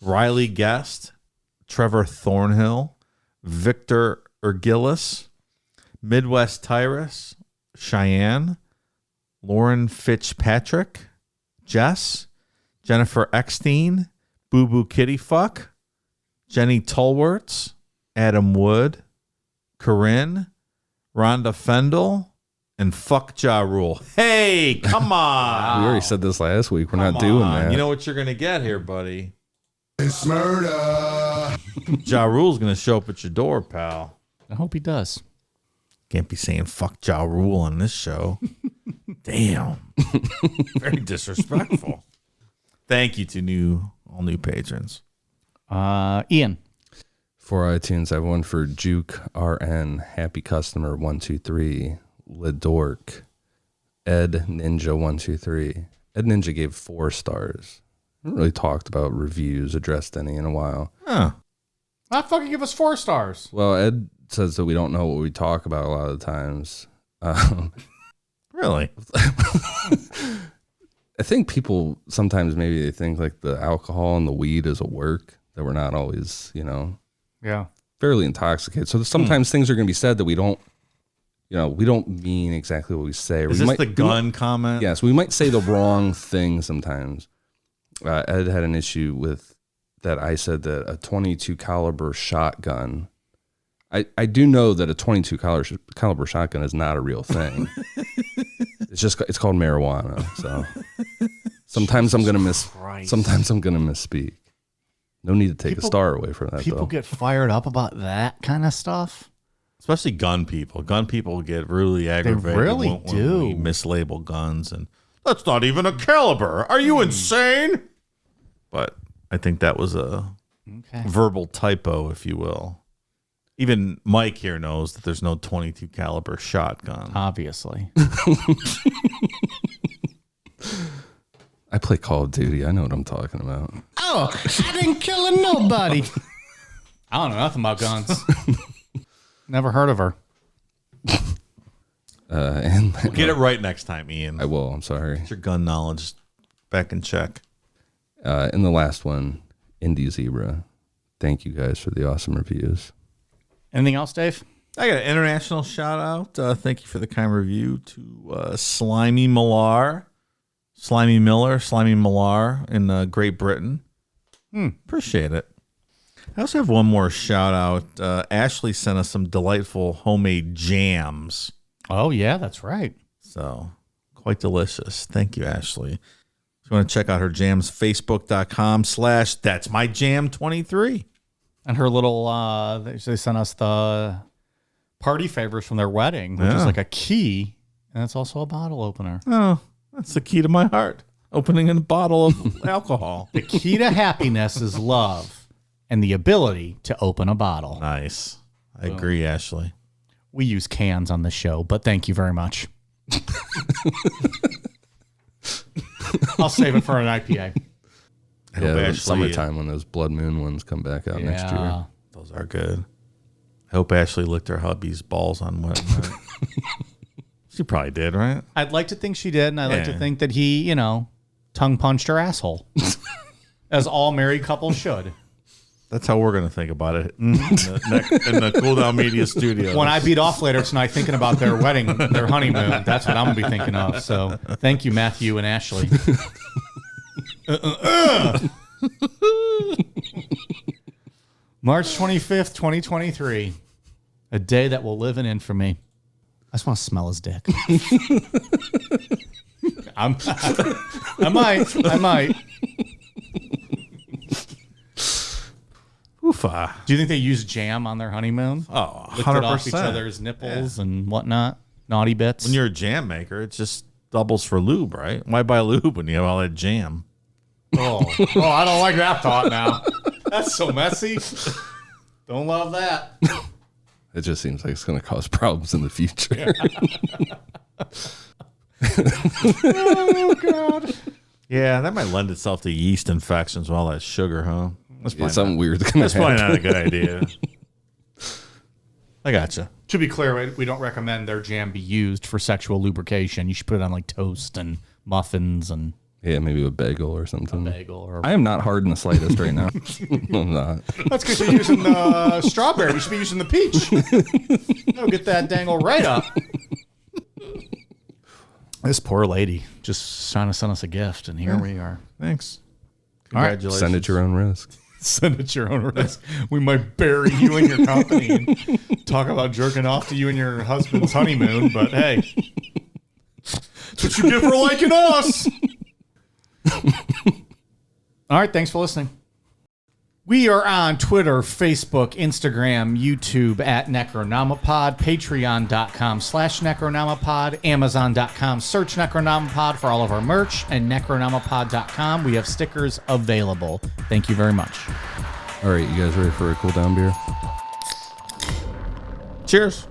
Riley Guest, Trevor Thornhill, Victor Ergilis, Midwest Tyrus, Cheyenne, Lauren Fitzpatrick, Jess, Jennifer Eckstein, Boo Boo Kitty Fuck, Jenny Tolwerts, Adam Wood, Corinne, Rhonda Fendel, and Fuck Ja Rule. Hey, come on. We already said this last week. We're not doing that. You know what you're going to get here, buddy. It's murder. Ja Rule's going to show up at your door, pal. I hope he does. Can't be saying fuck Ja Rule on this show. Damn. Very disrespectful. Thank you to all new patrons. Ian. For iTunes, I have one for Juke RN, Happy Customer 123, Lidork, Ed Ninja 123. Ed Ninja gave 4 stars. I haven't really talked about reviews, addressed any in a while. Huh. Not fucking give us 4 stars. Well, Ed says that we don't know what we talk about a lot of the times. Really? I think people sometimes maybe they think like the alcohol and the weed is a work, that we're not always, Yeah. fairly intoxicated. So sometimes things are going to be said that we don't mean exactly what we say. Is this the gun comment? Yes, we might say the wrong thing sometimes. Ed had an issue with that. I said that a 22 caliber shotgun. I do know that a 22 caliber shotgun is not a real thing. It's called marijuana. So sometimes I'm gonna misspeak. No need to take a star away from that. People get fired up about that kind of stuff. Especially gun people. Gun people get really aggravated. really when do. we mislabel guns, and that's not even a caliber. Are you insane? But I think that was a verbal typo, if you will. Even Mike here knows that there's no 22 caliber shotgun. Obviously. I play Call of Duty. I know what I'm talking about. Oh, I didn't kill nobody. I don't know nothing about guns. Never heard of her. And Get it right next time, Ian. I will. I'm sorry. Get your gun knowledge back in check. In the last one, Indie Zebra. Thank you guys for the awesome reviews. Anything else, Dave? I got an international shout out. Thank you for the kind review to Slimy Millar in Great Britain. Appreciate it. I also have one more shout out. Ashley sent us some delightful homemade jams. Oh, yeah, that's right. So quite delicious. Thank you, Ashley. If you want to check out her jams, facebook.com/that'smyjam23. And her little, they sent us the party favors from their wedding, which is like a key, and it's also a bottle opener. Oh, that's the key to my heart. Opening a bottle of alcohol. The key to happiness is love and the ability to open a bottle. Nice. I agree, Ashley. We use cans on the show, but thank you very much. I'll save it for an IPA. I hope Yeah, Ashley, summertime when those Blood Moon ones come back out next year. those are good. I hope Ashley licked her hubby's balls on wedding night. She probably did, right? I'd like to think she did, and I'd like to think that he, tongue punched her asshole. As all married couples should. That's how we're going to think about it in the Cool Down Media studio. When I beat off later tonight thinking about their wedding, their honeymoon, that's what I'm going to be thinking of. So thank you, Matthew and Ashley. March 25th, 2023. A day that will live in infamy. I just want to smell his dick. I might. Oofa. Do you think they use jam on their honeymoon? Oh, Licked 100%. it off each other's nipples and whatnot? Naughty bits? When you're a jam maker, it just doubles for lube, right? Why buy lube when you have all that jam? Oh, I don't like that thought now. That's so messy. Don't love that. It just seems like it's going to cause problems in the future. Oh, God. Yeah, that might lend itself to yeast infections with all that sugar, huh? It's something weird going to That's probably happen. not a good idea. I gotcha. To be clear, we don't recommend their jam be used for sexual lubrication. You should put it on like toast and muffins and Yeah, maybe a bagel or something. bagel. Or I am not hard in the slightest right now. I'm not. that's because you're using strawberry. You should be using the peach. That'll get that dangle right up. This poor lady just trying to send us a gift, and here we are. Thanks. All right. Congratulations. Send at your own risk. Send at your own risk. We might bury you in your company and talk about jerking off to you and your husband's honeymoon, but hey, that's what you get for liking us. All right, thanks for listening. We are on Twitter, Facebook, Instagram, YouTube at Necronomipod, patreon.com/Necronomipod, amazon.com, search Necronomipod for all of our merch, and necronomipod.com. We have stickers available. Thank you very much. All right, you guys ready for a cool down beer? Cheers.